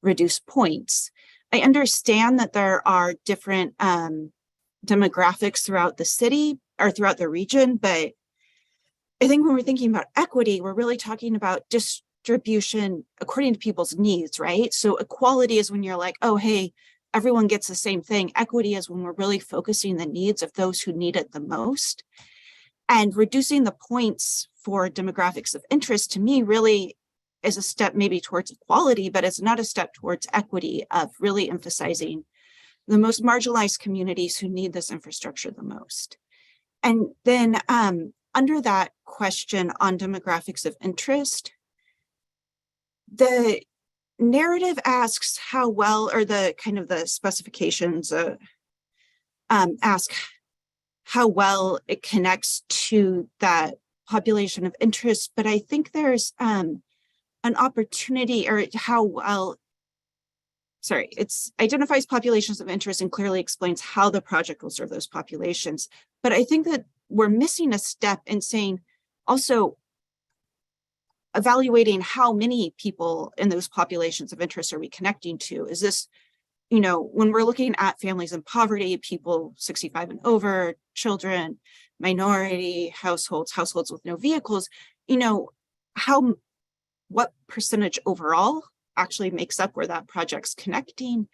reduced points. I understand that there are different demographics throughout the city or throughout the region, but I think when we're thinking about equity, we're really talking about distribution according to people's needs, right? So equality is when you're like, oh, hey, everyone gets the same thing. Equity is when we're really focusing the needs of those who need it the most. And reducing the points for demographics of interest, to me, really is a step maybe towards equality, but it's not a step towards equity of really emphasizing the most marginalized communities who need this infrastructure the most. And then under that question on demographics of interest, the narrative asks how well, or the kind of the specifications ask how well it connects to that population of interest, but I think there's an opportunity, or how well, it identifies populations of interest and clearly explains how the project will serve those populations. But I think that we're missing a step in saying also evaluating how many people in those populations of interest are we connecting to. Is this, when we're looking at families in poverty, people 65 and over, children, minority households with no vehicles, what percentage overall actually makes up where that project's connecting?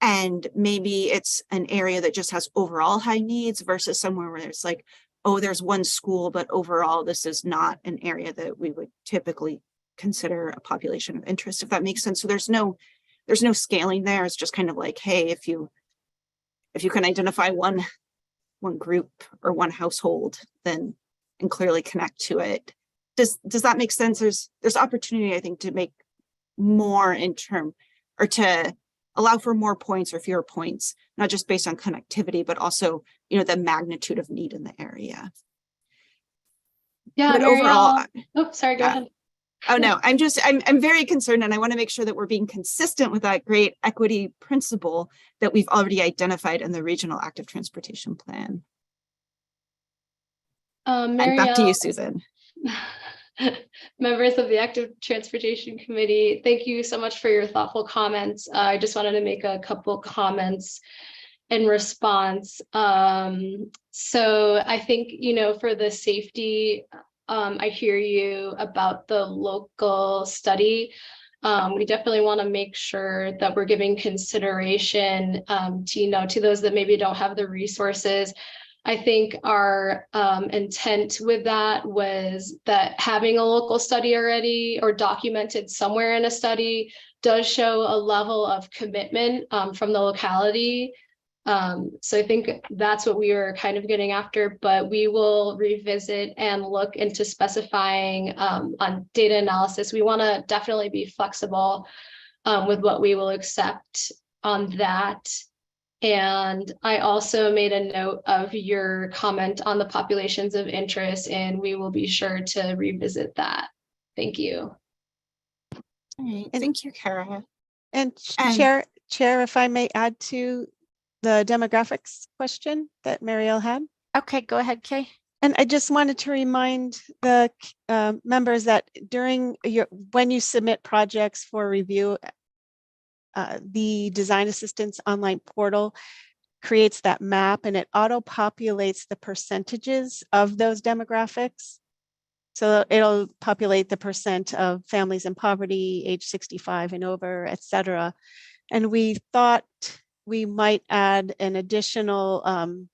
And maybe it's an area that just has overall high needs versus somewhere where it's like, oh, there's one school, but overall, this is not an area that we would typically consider a population of interest, if that makes sense. So there's no scaling there. It's just kind of like, hey, if you can identify one group or one household, then and clearly connect to it. Does that make sense? There's opportunity, I think, to make more or to allow for more points or fewer points, not just based on connectivity, but also, the magnitude of need in the area. Yeah, but Marielle, overall, oh, sorry, go ahead. Oh no, I'm very concerned, and I want to make sure that we're being consistent with that great equity principle that we've already identified in the regional active transportation plan. And back to you, Marielle, Susan. members of the Active Transportation Committee, thank you so much for your thoughtful comments. I just wanted to make a couple comments in response. So I think, for the safety, I hear you about the local study. We definitely want to make sure that we're giving consideration to those that maybe don't have the resources. I think our intent with that was that having a local study already or documented somewhere in a study does show a level of commitment from the locality. So I think that's what we were kind of getting after, but we will revisit and look into specifying on data analysis. We want to definitely be flexible with what we will accept on that. And I also made a note of your comment on the populations of interest, and we will be sure to revisit that. Thank you. All right, thank you, Kara. And And- Chair, if I may add to the demographics question that Marielle had. Okay, go ahead, Kay. And I just wanted to remind the members that when you submit projects for review, the Design Assistance online portal creates that map and it auto-populates the percentages of those demographics. So it'll populate the percent of families in poverty, age 65 and over, et cetera. And we thought we might add an additional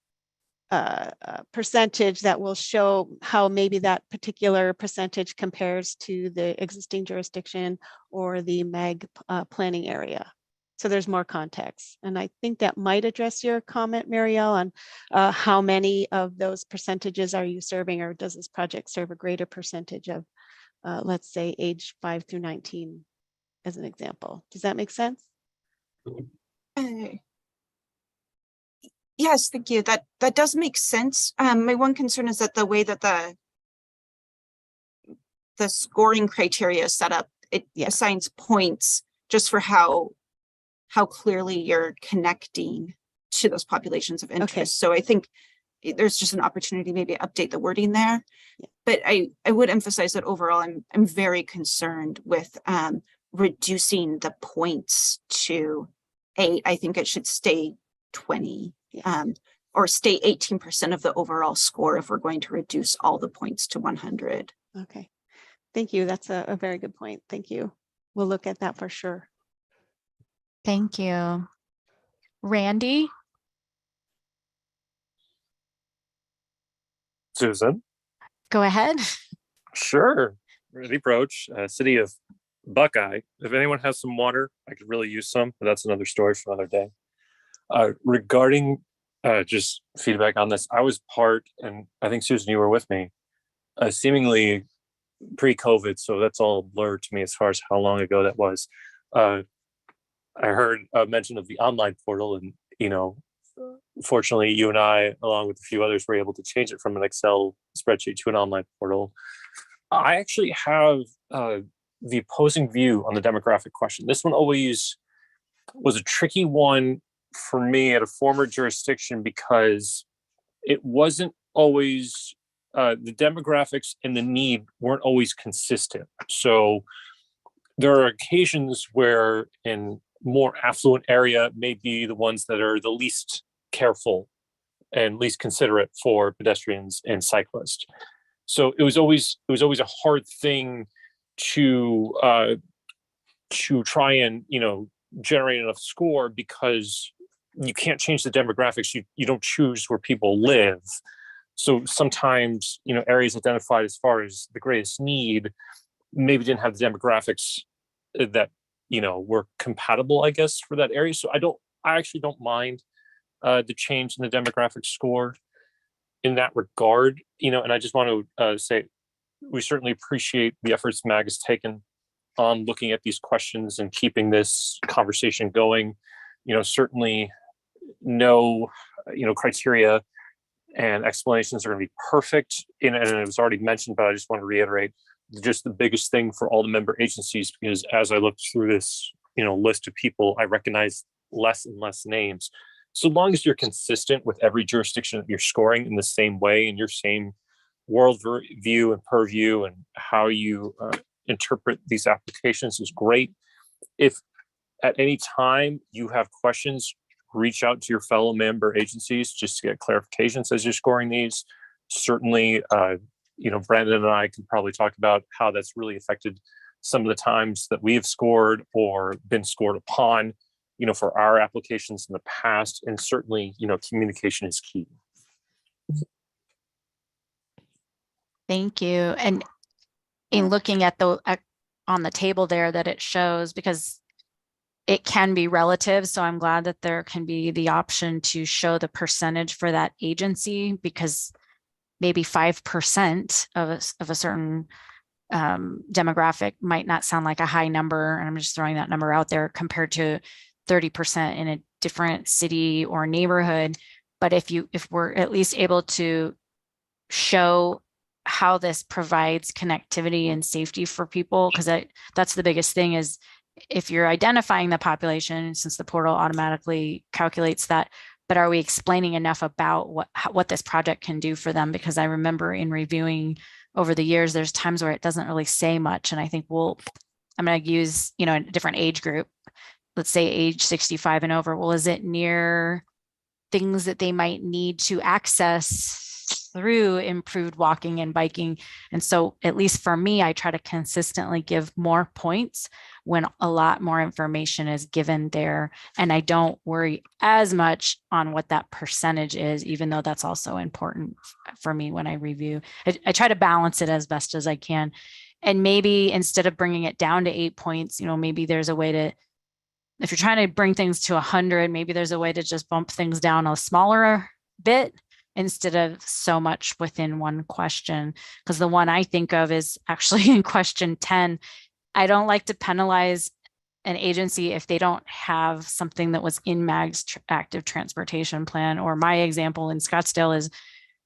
percentage that will show how maybe that particular percentage compares to the existing jurisdiction or the MAG planning area. So there's more context. And I think that might address your comment, Marielle, on how many of those percentages are you serving, or does this project serve a greater percentage of, let's say, age 5 through 19 as an example. Does that make sense? Yes, thank you. That does make sense. My one concern is that the way that the scoring criteria is set up, it assigns points just for how clearly you're connecting to those populations of interest. Okay. So I think there's just an opportunity maybe to update the wording there. Yeah. But I would emphasize that overall, I'm very concerned with reducing the points to 8. I think it should stay 20. Or stay 18% of the overall score if we're going to reduce all the points to 100. Okay, thank you. That's a very good point. Thank you. We'll look at that for sure. Thank you. Randy? Susan? Go ahead. Sure. Randy Broach, city of Buckeye. If anyone has some water, I could really use some, but that's another story for another day. Regarding just feedback on this, I was part, and I think Susan, you were with me, seemingly pre-COVID, so that's all blurred to me as far as how long ago that was. I heard a mention of the online portal, and fortunately, you and I, along with a few others, were able to change it from an Excel spreadsheet to an online portal. I actually have the opposing view on the demographic question. This one always was a tricky one for me at a former jurisdiction because it wasn't always, the demographics and the need weren't always consistent. So there are occasions where in more affluent area may be the ones that are the least careful and least considerate for pedestrians and cyclists. So it was always a hard thing to try and generate enough score because you can't change the demographics. You don't choose where people live. So sometimes areas identified as far as the greatest need maybe didn't have the demographics that were compatible, I guess, for that area. So I actually don't mind the change in the demographic score in that regard. And I just want to say we certainly appreciate the efforts MAG has taken on looking at these questions and keeping this conversation going. Certainly no criteria and explanations are going to be perfect, and it was already mentioned, but I just want to reiterate just the biggest thing for all the member agencies, because as I looked through this list of people, I recognize less and less names. So long as you're consistent with every jurisdiction that you're scoring in the same way and your same world view and purview and how you interpret these applications is great. If at any time you have questions, reach out to your fellow member agencies just to get clarifications as you're scoring these. Certainly, Brandon and I can probably talk about how that's really affected some of the times that we have scored or been scored upon, for our applications in the past. And certainly, communication is key. Thank you. And in looking at on the table there that it shows, because it can be relative. So I'm glad that there can be the option to show the percentage for that agency, because maybe 5% of a certain demographic might not sound like a high number. And I'm just throwing that number out there compared to 30% in a different city or neighborhood. But if we're at least able to show how this provides connectivity and safety for people, because that's the biggest thing, is if you're identifying the population, since the portal automatically calculates that, but are we explaining enough about what this project can do for them? Because I remember in reviewing over the years, there's times where it doesn't really say much. And I think I'm going to use, a different age group, let's say age 65 and over. Well, is it near things that they might need to access through improved walking and biking? And so at least for me, I try to consistently give more points when a lot more information is given there. And I don't worry as much on what that percentage is, even though that's also important for me when I review. I try to balance it as best as I can. And maybe instead of bringing it down to 8 points, maybe there's a way to, if you're trying to bring things to 100, maybe there's a way to just bump things down a smaller bit instead of so much within one question. Because the one I think of is actually in question 10. I don't like to penalize an agency if they don't have something that was in MAG's active transportation plan. Or my example in Scottsdale is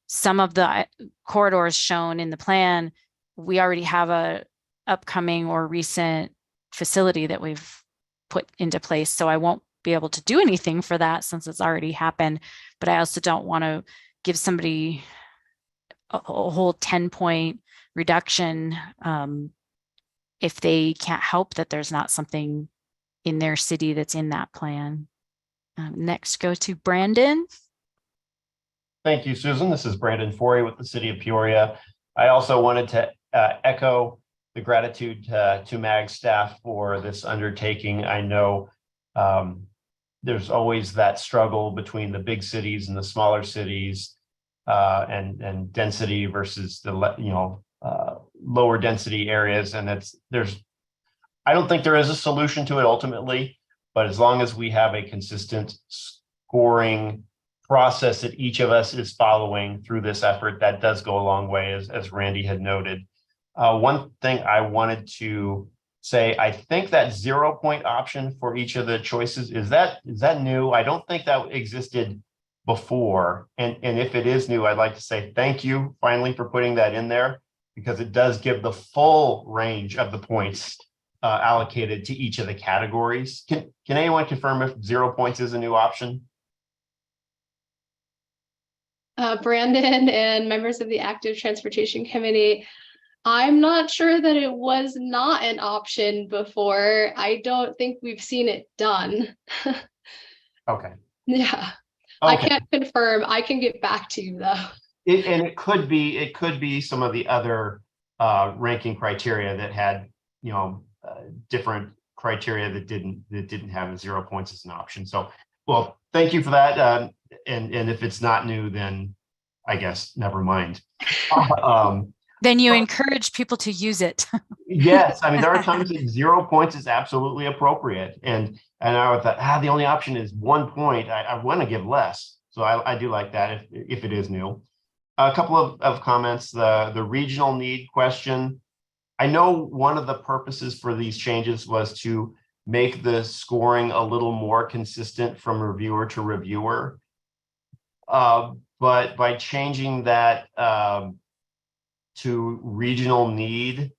some of the corridors shown in the plan, we already have a upcoming or recent facility that we've put into place. So I won't be able to do anything for that since it's already happened. But I also don't want to give somebody a whole 10-point reduction if they can't help that there's not something in their city that's in that plan. Next, go to Brandon. Thank you, Susan. This is Brandon Forey with the City of Peoria. I also wanted to echo the gratitude to MAG staff for this undertaking. I know there's always that struggle between the big cities and the smaller cities, and density versus the lower density areas. And I don't think there is a solution to it ultimately, but as long as we have a consistent scoring process that each of us is following through this effort, that does go a long way, as Randy had noted. One thing I wanted to say, I think that 0-point option for each of the choices, is that new? I don't think that existed before. And if it is new, I'd like to say thank you finally for putting that in there, because it does give the full range of the points allocated to each of the categories. Can anyone confirm if 0 points is a new option? Brandon and members of the Active Transportation Committee, I'm not sure that it was not an option before. I don't think we've seen it done. Okay. Yeah. Okay. I can't confirm. I can get back to you though. It could be some of the other ranking criteria that had different criteria that didn't have 0 points as an option. So, well, thank you for that. And if it's not new, then I guess never mind. Then you encourage people to use it. Yes, I mean, there are times that 0 points is absolutely appropriate, and I thought, the only option is 1 point. I want to give less, so I do like that if it is new. A couple of comments. The regional need question. I know one of the purposes for these changes was to make the scoring a little more consistent from reviewer to reviewer, but by changing that to regional need,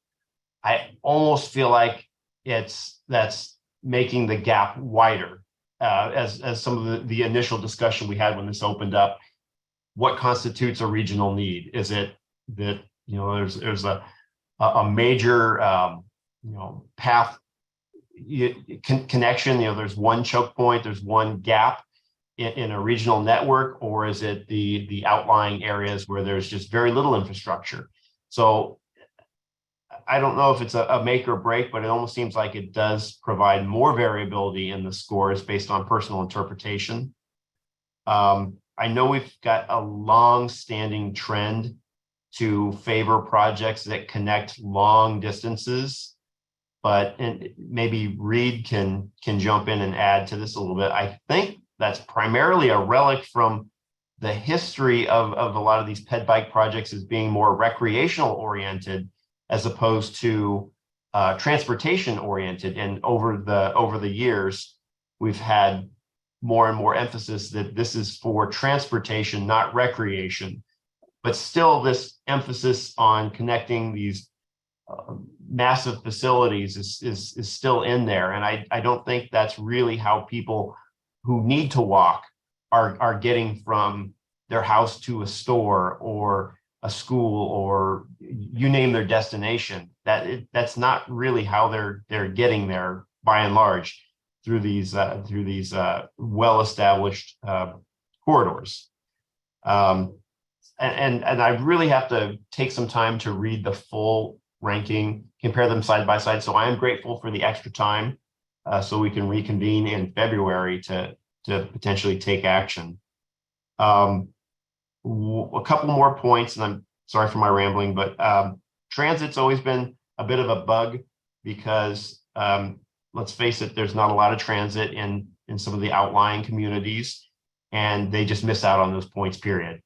I almost feel like that's making the gap wider, as some of the initial discussion we had when this opened up. What constitutes a regional need? Is it that, you know, there's a major, you know, path connection, you know, there's one choke point, there's one gap in a regional network, or is it the outlying areas where there's just very little infrastructure? So I don't know if it's a make or break, but it almost seems like it does provide more variability in the scores based on personal interpretation. I know we've got a long-standing trend to favor projects that connect long distances, but maybe Reed can jump in and add to this a little bit. I think that's primarily a relic from the history of a lot of these ped bike projects as being more recreational oriented as opposed to transportation oriented. And over the years, we've had more and more emphasis that this is for transportation, not recreation. But still, this emphasis on connecting these massive facilities is still in there. And I don't think that's really how people who need to walk are getting from their house to a store or a school or you name their destination. That's not really how they're getting there by and large through these well-established corridors. And I really have to take some time to read the full ranking, compare them side by side. So I am grateful for the extra time so we can reconvene in February to potentially take action. A couple more points, and I'm sorry for my rambling, but transit's always been a bit of a bug because let's face it, there's not a lot of transit in some of the outlying communities, and they just miss out on those points, period.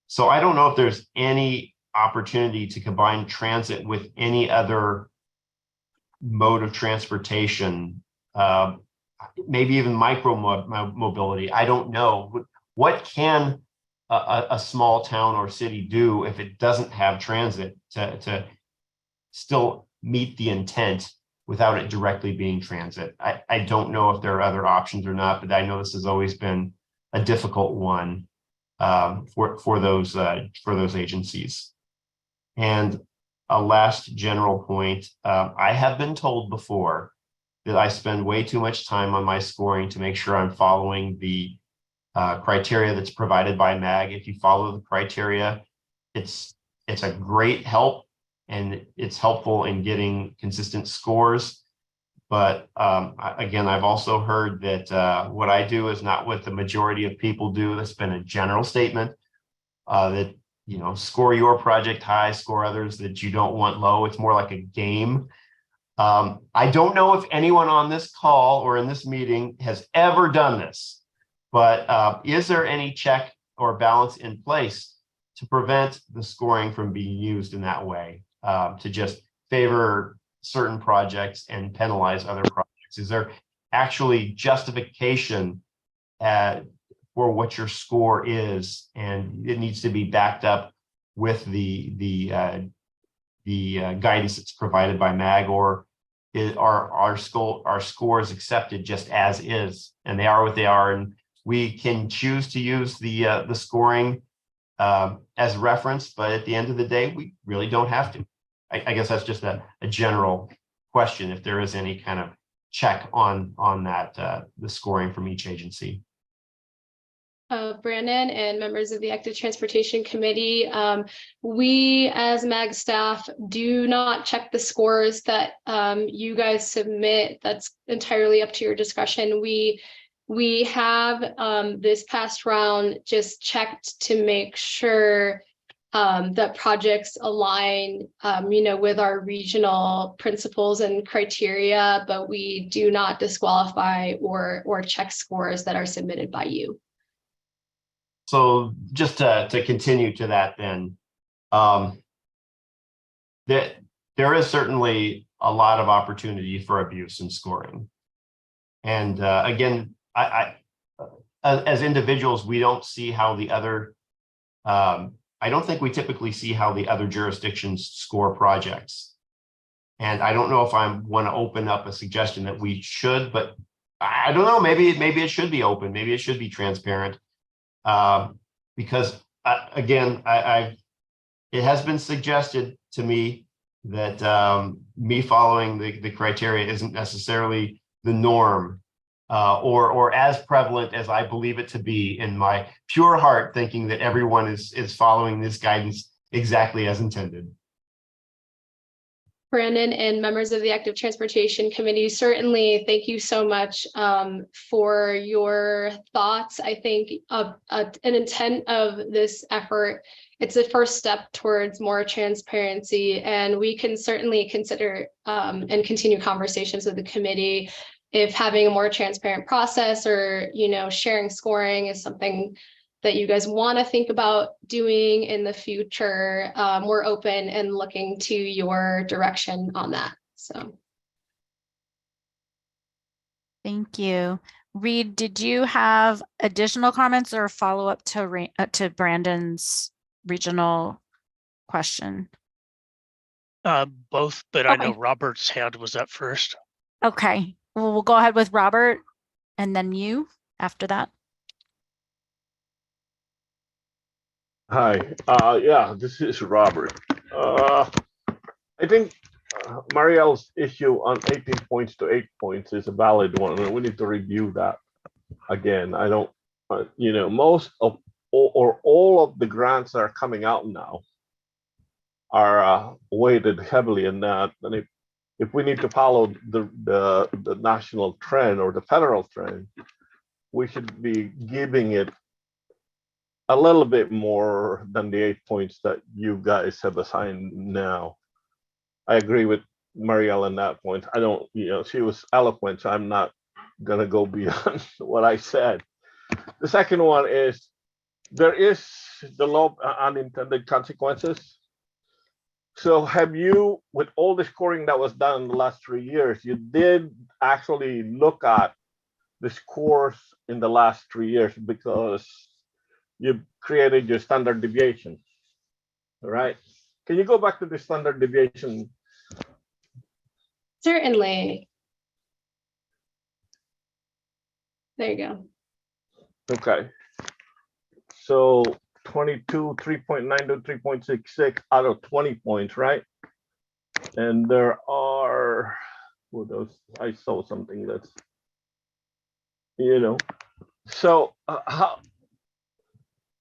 So I don't know if there's any opportunity to combine transit with any other mode of transportation, maybe even micro mobility. I don't know. What can a small town or city do if it doesn't have transit to still meet the intent without it directly being transit? I don't know if there are other options or not, but I know this has always been a difficult one for those agencies. And a last general point, I have been told before that I spend way too much time on my scoring to make sure I'm following the criteria that's provided by MAG. If you follow the criteria, it's a great help and it's helpful in getting consistent scores. But again, I've also heard that what I do is not what the majority of people do. That's been a general statement that, you know, score your project high, score others that you don't want low. It's more like a game. I don't know if anyone on this call or in this meeting has ever done this, but is there any check or balance in place to prevent the scoring from being used in that way, to just favor certain projects and penalize other projects? Is there actually justification for what your score is, and it needs to be backed up with the guidance that's provided by MAG, or are our scores accepted just as is, and they are what they are, and we can choose to use the scoring as reference, but at the end of the day, we really don't have to. I guess that's just a general question, if there is any kind of check on that, the scoring from each agency. Brandon and members of the Active Transportation Committee, we as MAG staff do not check the scores that you guys submit. That's entirely up to your discretion. We have this past round just checked to make sure that projects align, you know, with our regional principles and criteria, but we do not disqualify or check scores that are submitted by you. So just to continue to that, then, there is certainly a lot of opportunity for abuse in scoring. And again, as individuals, we don't see how the other, I don't think we typically see how the other jurisdictions score projects. And I don't know if I want to open up a suggestion that we should, but I don't know, maybe it should be open, maybe it should be transparent. Because again, it has been suggested to me that me following the criteria isn't necessarily the norm or as prevalent as I believe it to be in my pure heart, thinking that everyone is following this guidance exactly as intended. Brandon and members of the Active Transportation Committee, certainly thank you so much for your thoughts. I think an intent of this effort, it's a first step towards more transparency, and we can certainly consider and continue conversations with the committee if having a more transparent process or, you know, sharing scoring is something that you guys want to think about doing in the future. We're open and looking to your direction on that. So. Thank you. Reed, did you have additional comments or follow up to Brandon's regional question? Both, but I know Okay. Robert's hand was up first. Okay, well, we'll go ahead with Robert and then you after that. Hi, yeah, this is Robert. I think Marielle's issue on 18 points to 8 points is a valid one, and we need to review that again. I don't, you know, most of or all of the grants that are coming out now are weighted heavily in that, and if we need to follow the national trend or the federal trend, we should be giving it a little bit more than the 8 points that you guys have assigned now. I agree with Marielle on that point. I don't, you know, she was eloquent, so I'm not gonna go beyond what I said. The second one is there is the law of unintended consequences. So have you, with all the scoring that was done in the last 3 years, you did actually look at the scores in the last 3 years because you created your standard deviation, all right? Can you go back to the standard deviation? Certainly. There you go. Okay. So 22, 3.9 to 3.66 out of 20 points, right? And there are, well, those, I saw something that's, you know, so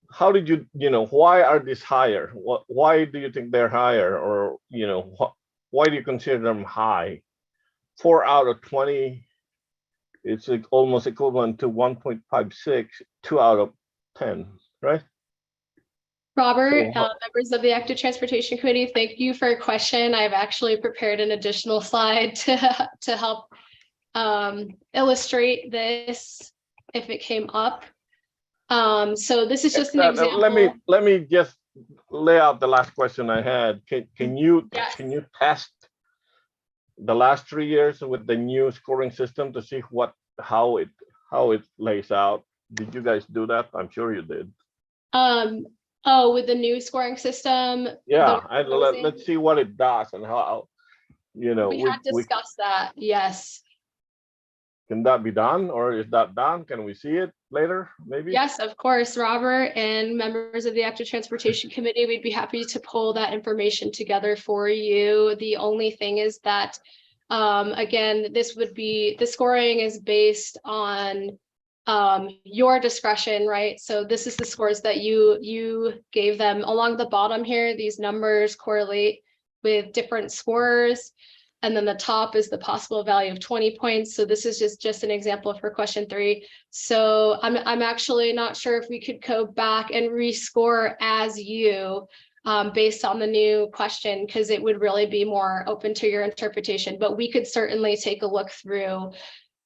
how did you, you know, why are these higher? Why do you think they're higher? Or, you know, why do you consider them high? 4 out of 20, it's like almost equivalent to 1.56, 2 out of 10, right? Robert, So, members of the Active Transportation Committee, thank you for your question. I've actually prepared an additional slide to help illustrate this if it came up. So this is just an example. let me just lay out the last question I had. Can you test the last 3 years with the new scoring system to see how it lays out? Did you guys do that? I'm sure you did. Oh, with the new scoring system. Yeah, let's see what it does and how, you know, we had discussed that. Yes. Can that be done, or is that done? Can we see it later, maybe? Yes, of course, Robert and members of the Active Transportation Committee, we'd be happy to pull that information together for you. The only thing is that, again, the scoring is based on your discretion, right? So this is the scores that you gave them. Along the bottom here, these numbers correlate with different scores. And then the top is the possible value of 20 points. So this is just an example for question 3. So I'm actually not sure if we could go back and rescore as you based on the new question, because it would really be more open to your interpretation. But we could certainly take a look through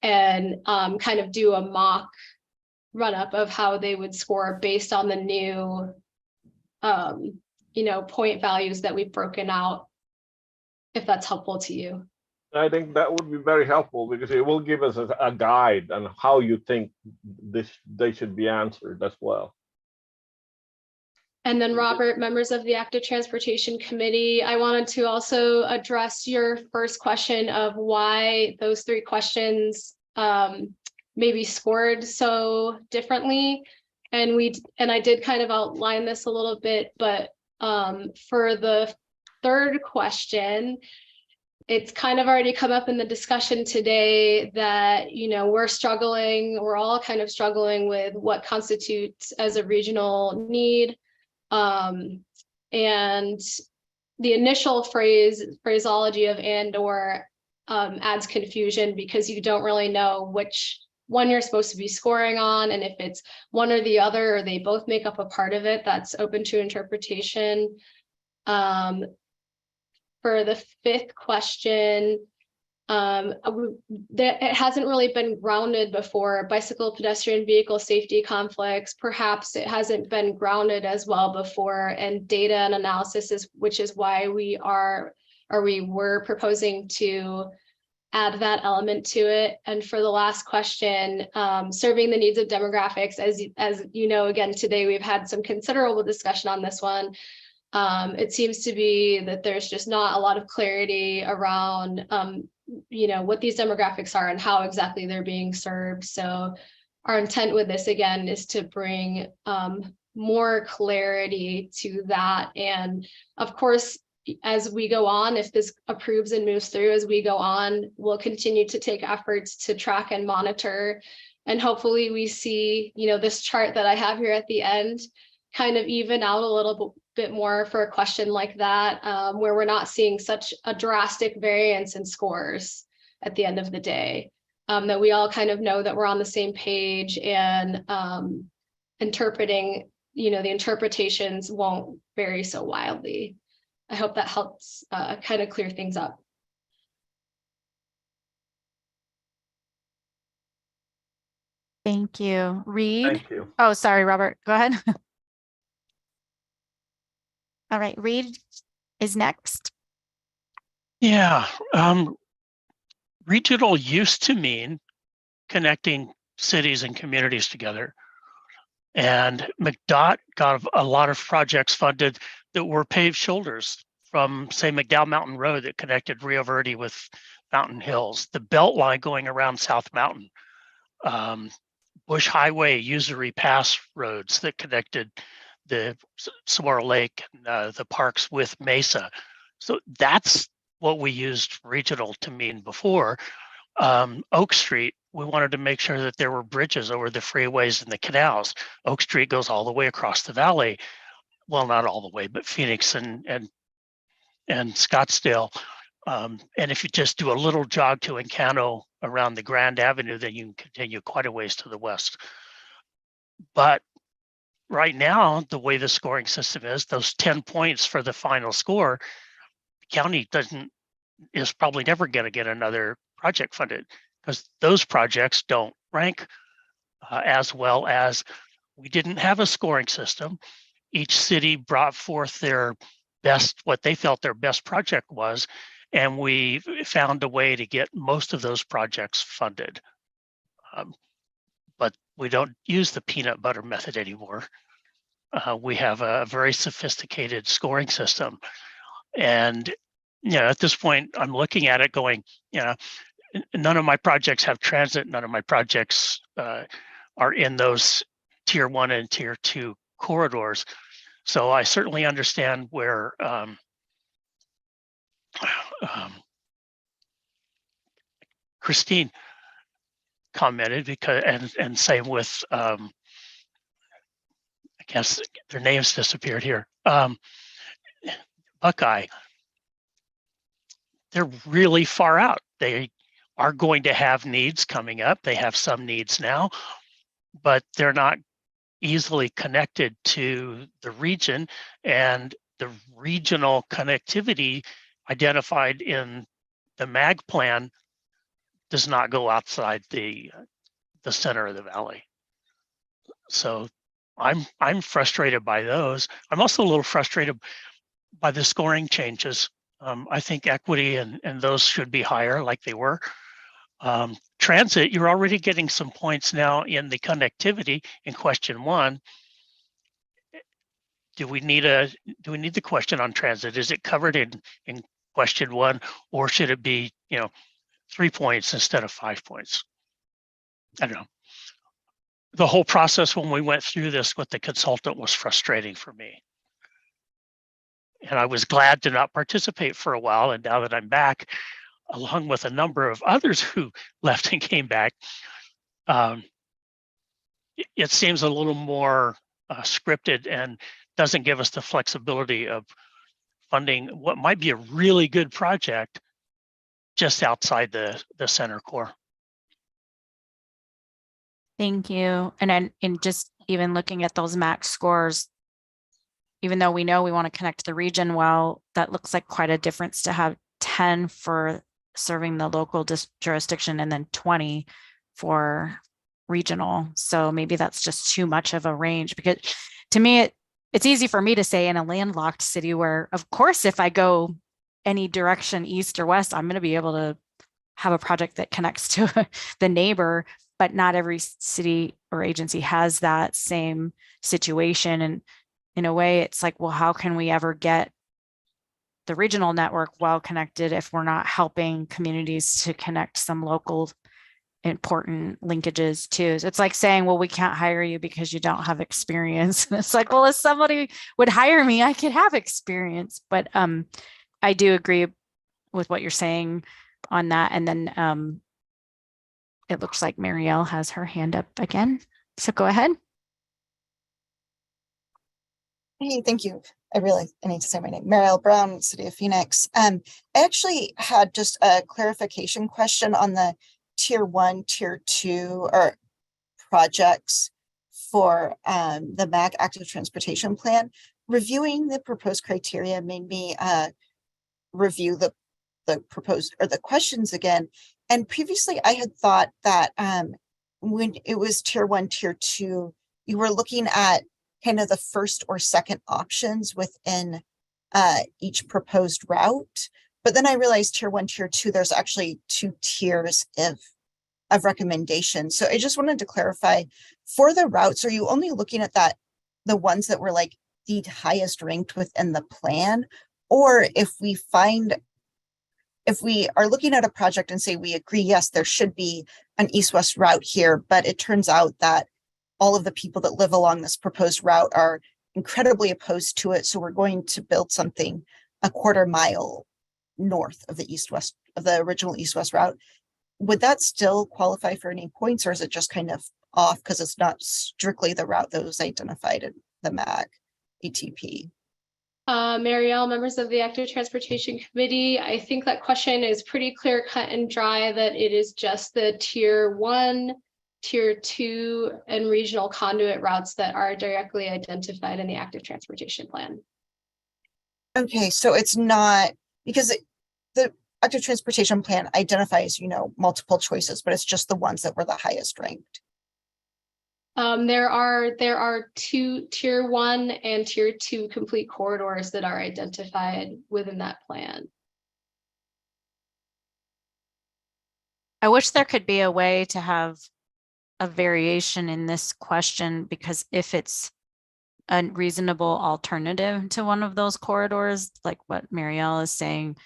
and kind of do a mock run up of how they would score based on the new you know, point values that we've broken out, if that's helpful to you. I think that would be very helpful because it will give us a guide on how you think they should be answered as well. And then Robert, members of the Active Transportation Committee, I wanted to also address your first question of why those 3 questions maybe scored so differently. And I did kind of outline this a little bit, but For the third question, it's kind of already come up in the discussion today that, you know, we're all kind of struggling with what constitutes as a regional need. And the initial phraseology of and/or adds confusion because you don't really know which one you're supposed to be scoring on, and if it's one or the other, or they both make up a part of it, that's open to interpretation. For the fifth question, it hasn't really been grounded before. Bicycle pedestrian vehicle safety conflicts, perhaps it hasn't been grounded as well before, and data and analysis which is why we were proposing to add that element to it. And for the last question, serving the needs of demographics, as you know, again, today we've had some considerable discussion on this one. It seems to be that there's just not a lot of clarity around, you know, what these demographics are and how exactly they're being served. So our intent with this, again, is to bring more clarity to that. And of course, as we go on, if this approves and moves through as we go on, we'll continue to take efforts to track and monitor. And hopefully we see, you know, this chart that I have here at the end kind of even out a little bit more for a question like that, where we're not seeing such a drastic variance in scores at the end of the day, that we all kind of know that we're on the same page, and interpreting, you know, the interpretations won't vary so wildly. I hope that helps kind of clear things up. Thank you. Reed? Thank you. Oh, sorry, Robert. Go ahead. All right, Reed is next. Yeah, regional used to mean connecting cities and communities together. And McDOT got a lot of projects funded that were paved shoulders from, say, McDowell Mountain Road that connected Rio Verde with Fountain Hills, the Beltline going around South Mountain, Bush Highway, Usury Pass roads that connected the Saguaro Lake, the parks with Mesa. So that's what we used regional to mean before. Oak Street, we wanted to make sure that there were bridges over the freeways and the canals. Oak Street goes all the way across the valley. Well, not all the way, but Phoenix and Scottsdale. And if you just do a little jog to Encano around the Grand Avenue, then you can continue quite a ways to the west. But right now, the way the scoring system is, those 10 points for the final score, the county is probably never going to get another project funded because those projects don't rank as well as we didn't have a scoring system. Each city brought forth their best, what they felt their best project was, and we found a way to get most of those projects funded. But we don't use the peanut butter method anymore. We have a very sophisticated scoring system. And you know, at this point, I'm looking at it going, you know, none of my projects have transit. None of my projects are in those tier 1 and tier 2 corridors. So I certainly understand where Christine commented, because and same with I guess their names disappeared here. Buckeye. They're really far out. They are going to have needs coming up. They have some needs now, but they're not easily connected to the region, and the regional connectivity identified in the MAG plan does not go outside the center of the valley. So I'm frustrated by those. I'm also a little frustrated by the scoring changes. I think equity and those should be higher like they were. Transit, you're already getting some points now in the connectivity in question 1. Do we need the question on transit? Is it covered in question 1, or should it be, you know, 3 points instead of 5 points? I don't know. The whole process when we went through this with the consultant was frustrating for me. And I was glad to not participate for a while. And now that I'm back, along with a number of others who left and came back, it seems a little more scripted and doesn't give us the flexibility of funding what might be a really good project just outside the center core. Thank you. And then in just even looking at those max scores, even though we know we want to connect the region well, that looks like quite a difference to have 10 for serving the local jurisdiction and then 20 for regional. So maybe that's just too much of a range, because to me, it's easy for me to say in a landlocked city where, of course, if I go any direction, east or west, I'm going to be able to have a project that connects to the neighbor, but not every city or agency has that same situation. And in a way, it's like, well, how can we ever get the regional network well connected if we're not helping communities to connect some local important linkages too? So it's like saying, well, we can't hire you because you don't have experience. And it's like, well, if somebody would hire me, I could have experience. But I do agree with what you're saying on that. And then it looks like Marielle has her hand up again. So go ahead. Hey, thank you. I need to say my name. Marielle Brown, City of Phoenix. I actually had just a clarification question on the tier 1, tier 2 or projects for the MAG active transportation plan. Reviewing the proposed criteria made me review the proposed or the questions again. And previously I had thought that when it was tier 1, tier 2, you were looking at kind of the first or second options within each proposed route. But then I realized tier 1, tier 2, there's actually 2 tiers of recommendations. So I just wanted to clarify, for the routes, are you only looking at the ones that were like the highest ranked within the plan? Or if we are looking at a project and say we agree, yes, there should be an east-west route here, but it turns out that all of the people that live along this proposed route are incredibly opposed to it. So we're going to build something a quarter mile north of the east-west of the original east-west route. Would that still qualify for any points, or is it just kind of off because it's not strictly the route that was identified in the MAG ATP? Marielle, members of the Active Transportation Committee, I think that question is pretty clear cut and dry, that it is just the tier 1, tier 2, and regional conduit routes that are directly identified in the active transportation plan. Okay, so it's not, because the active transportation plan identifies, multiple choices, but it's just the ones that were the highest ranked. There are 2 tier 1 and tier 2 complete corridors that are identified within that plan. I wish there could be a way to have a variation in this question, because if it's a reasonable alternative to one of those corridors, like what Marielle is saying,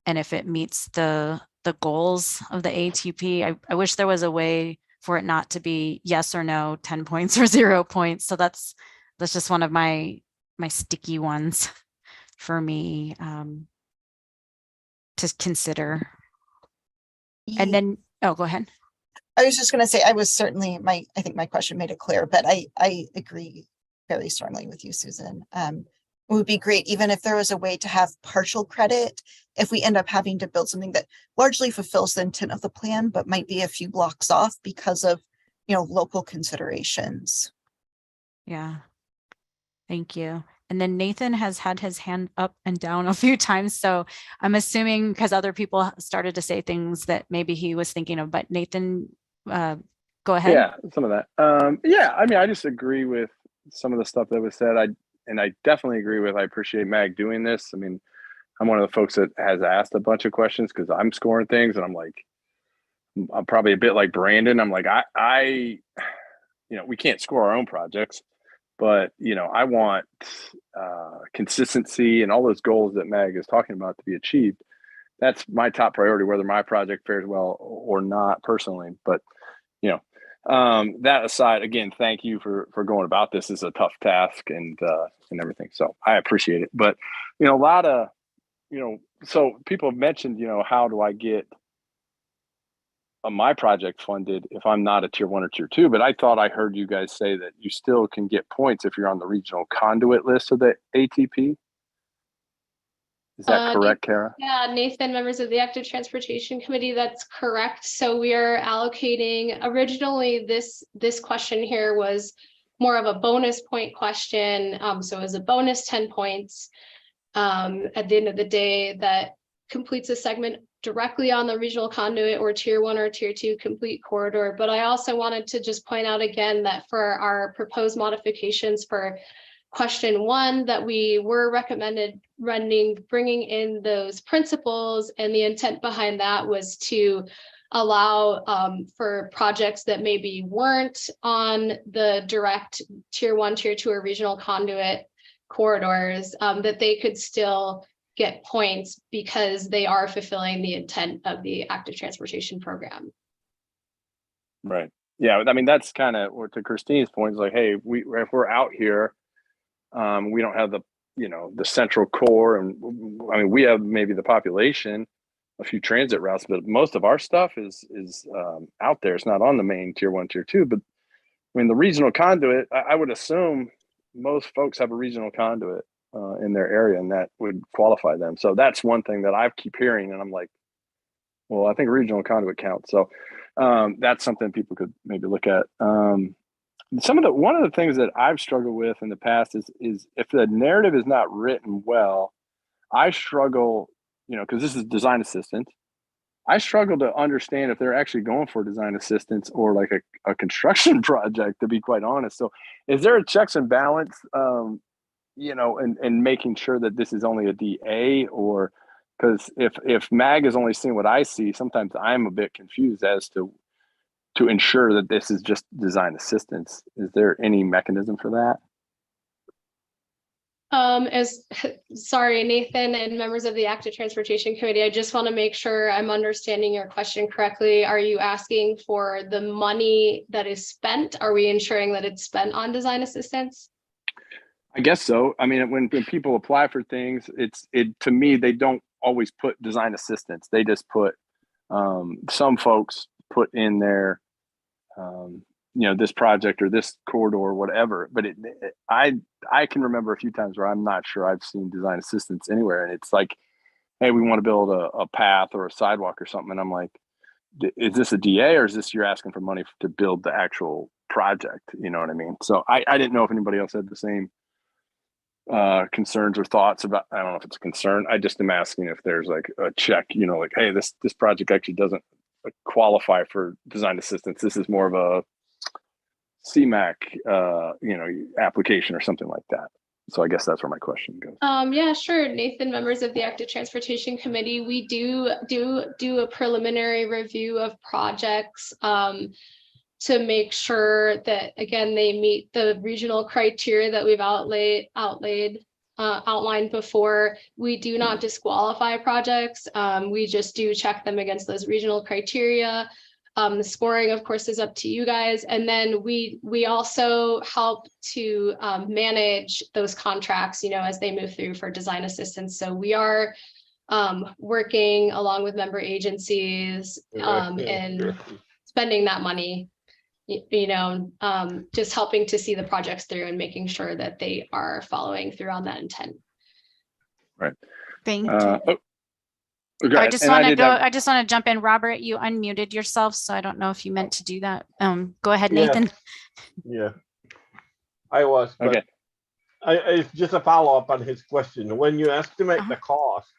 and if it meets the goals of the ATP, I wish there was a way for it not to be yes or no, 10 points or 0 points. So that's just one of my sticky ones for me to consider. And then, oh, go ahead. I was just going to say, I was certainly, I think my question made it clear, but I agree very strongly with you, Susan. It would be great, even if there was a way to have partial credit, if we end up having to build something that largely fulfills the intent of the plan, but might be a few blocks off because of, local considerations. Yeah. Thank you. And then Nathan has had his hand up and down a few times. So I'm assuming because other people started to say things that maybe he was thinking of, but Nathan, go ahead. Yeah, some of that. Yeah, I mean, I just agree with some of the stuff that was said. I definitely agree with, I appreciate MAG doing this. I mean, I'm one of the folks that has asked a bunch of questions because I'm scoring things and I'm probably a bit like Brandon. I'm like, we can't score our own projects, but I want consistency and all those goals that MAG is talking about to be achieved. That's my top priority, whether my project fares well or not personally. But That aside, again, thank you for going about this. It's a tough task and everything. So I appreciate it. But a lot of so people have mentioned, how do I get my project funded if I'm not a tier 1 or tier 2? But I thought I heard you guys say that you still can get points if you're on the regional conduit list of the ATP. Is that correct, Kara? Yeah, Nathan, members of the Active Transportation Committee, that's correct. So we are allocating, originally this question here was more of a bonus point question. So it was a bonus 10 points at the end of the day that completes a segment directly on the regional conduit or tier 1 or tier 2 complete corridor. But I also wanted to just point out again that for our proposed modifications for question 1, that we were recommended bringing in those principles, and the intent behind that was to allow for projects that maybe weren't on the direct tier 1, tier 2 or regional conduit corridors, that they could still get points because they are fulfilling the intent of the active transportation program. Right. Yeah. I mean, that's kind of what, to Christine's point, is like, hey, if we're out here, we don't have the central core, and I mean, we have maybe the population, a few transit routes, but most of our stuff is out there. It's not on the main tier 1, tier 2. But I mean, the regional conduit, I would assume most folks have a regional conduit in their area, and that would qualify them. So that's one thing that I keep hearing, and I'm like, well, I think regional conduit counts. So that's something people could maybe look at. One of the things that I've struggled with in the past is if the narrative is not written well, I struggle, because this is design assistance. I struggle to understand if they're actually going for design assistance or like a construction project, to be quite honest. So is there a checks and balance, and making sure that this is only a DA, or because if MAG is only seeing what I see, sometimes I'm a bit confused as to ensure that this is just design assistance. Is there any mechanism for that? Sorry, Nathan and members of the Active Transportation Committee, I just want to make sure I'm understanding your question correctly. Are you asking for the money that is spent? Are we ensuring that it's spent on design assistance? I guess so. I mean, when people apply for things, to me, they don't always put design assistance. They just put, some folks put in their, this project or this corridor or whatever. But I can remember a few times where I'm not sure I've seen design assistance anywhere. And it's like, hey, we want to build a path or a sidewalk or something. And I'm like, is this a DA, or is this you're asking for money to build the actual project? You know what I mean? So I didn't know if anybody else had the same concerns or thoughts about. I don't know if it's a concern. I just am asking if there's like a check, like, hey, this project actually doesn't qualify for design assistance. This is more of a CMAQ, application or something like that. So I guess that's where my question goes. Yeah, sure. Nathan, members of the Active Transportation Committee, we do a preliminary review of projects to make sure that, again, they meet the regional criteria that we've outlined before. We do not disqualify projects. We just do check them against those regional criteria. The scoring, of course, is up to you guys. And then we also help to manage those contracts, as they move through for design assistance. So we are working along with member agencies and spending that money, just helping to see the projects through and making sure that they are following through on that intent. Right. Thank you. Okay. I just want to jump in. Robert, you unmuted yourself, so I don't know if you meant to do that. Go ahead, Nathan. Yeah, I was. But okay. It's just a follow-up on his question. When you estimate the cost,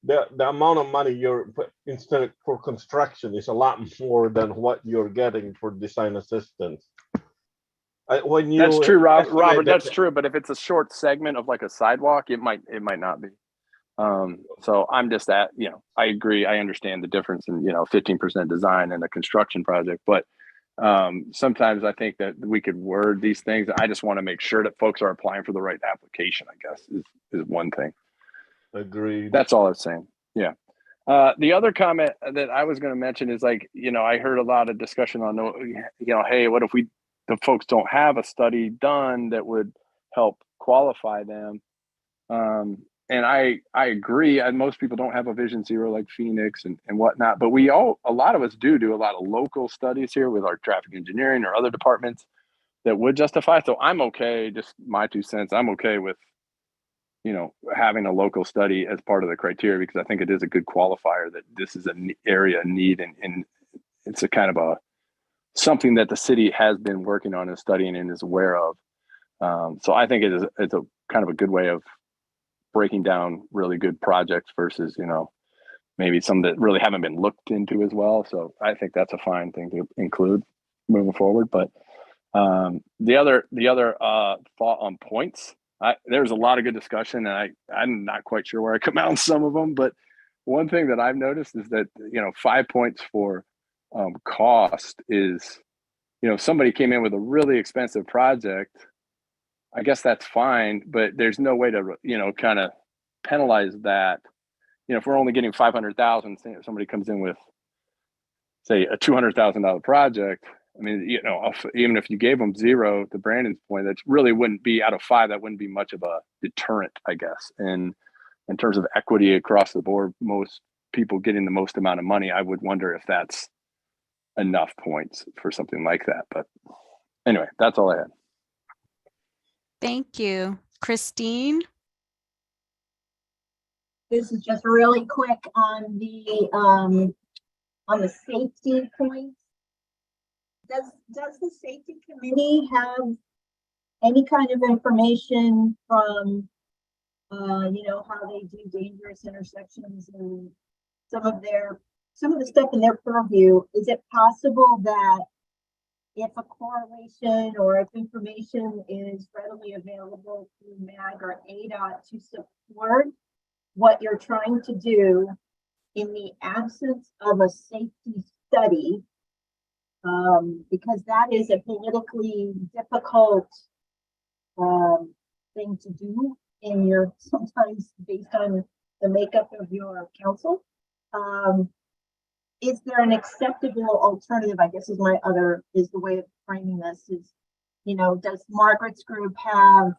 the amount of money you're put instead for construction is a lot more than what you're getting for design assistance. That's true, Robert. That's true. But if it's a short segment of like a sidewalk, it might not be. So I'm just I agree. I understand the difference in 15% design and a construction project, but sometimes I think that we could word these things. I just want to make sure that folks are applying for the right application, I guess, is one thing. Agreed. That's all I'm saying. Yeah. The other comment that I was going to mention is like, I heard a lot of discussion on, hey, what if the folks don't have a study done that would help qualify them? And I agree. And most people don't have a Vision Zero like Phoenix and whatnot, but a lot of us do a lot of local studies here with our traffic engineering or other departments that would justify. So I'm okay, just my 2 cents. I'm okay with, having a local study as part of the criteria, because I think it is a good qualifier that this is an area of need, and it's a kind of something that the city has been working on and studying and is aware of. So I think it's a kind of a good way of breaking down really good projects versus, maybe some that really haven't been looked into as well. So I think that's a fine thing to include moving forward. But the other thought on points, there's a lot of good discussion, and I'm not quite sure where I come out on some of them, but one thing that I've noticed is that 5 points for cost is, somebody came in with a really expensive project, I guess that's fine, but there's no way to kind of penalize that. If we're only getting 500,000, somebody comes in with, say, a $200,000 project. I mean, even if you gave them 0, to Brandon's point, that really wouldn't be, out of 5, that wouldn't be much of a deterrent, I guess. And in terms of equity across the board, most people getting the most amount of money, I would wonder if that's enough points for something like that. But anyway, that's all I had. Thank you. Christine? This is just really quick on the safety points. Does the safety committee have any kind of information from how they do dangerous intersections and some of the stuff in their purview? Is it possible that if a correlation or if information is readily available through MAG or ADOT to support what you're trying to do in the absence of a safety study, because that is a politically difficult thing to do sometimes based on the makeup of your council. Is there an acceptable alternative, I guess is the way of framing this is, does Margaret's group have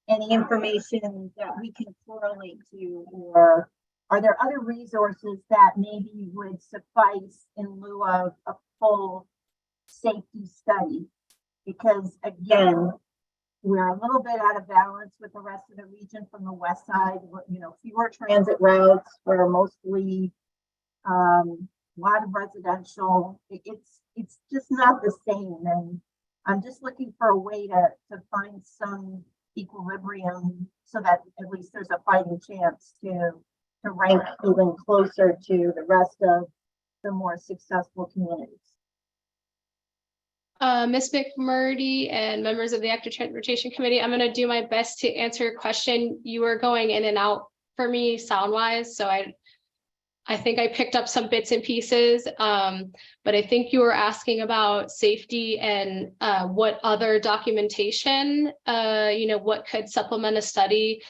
any information that we can correlate to, or are there other resources that maybe would suffice in lieu of a full safety study? Because again, we're a little bit out of balance with the rest of the region from the west side. Fewer transit routes. We're mostly a lot of residential. It's just not the same, and I'm just looking for a way to find some equilibrium so that at least there's a fighting chance to rank even closer to the rest of the more successful communities. Ms. McMurdy and members of the Active Transportation Committee, I'm going to do my best to answer your question. You were going in and out for me sound wise, so I think I picked up some bits and pieces, but I think you were asking about safety and what other documentation, what could supplement a study.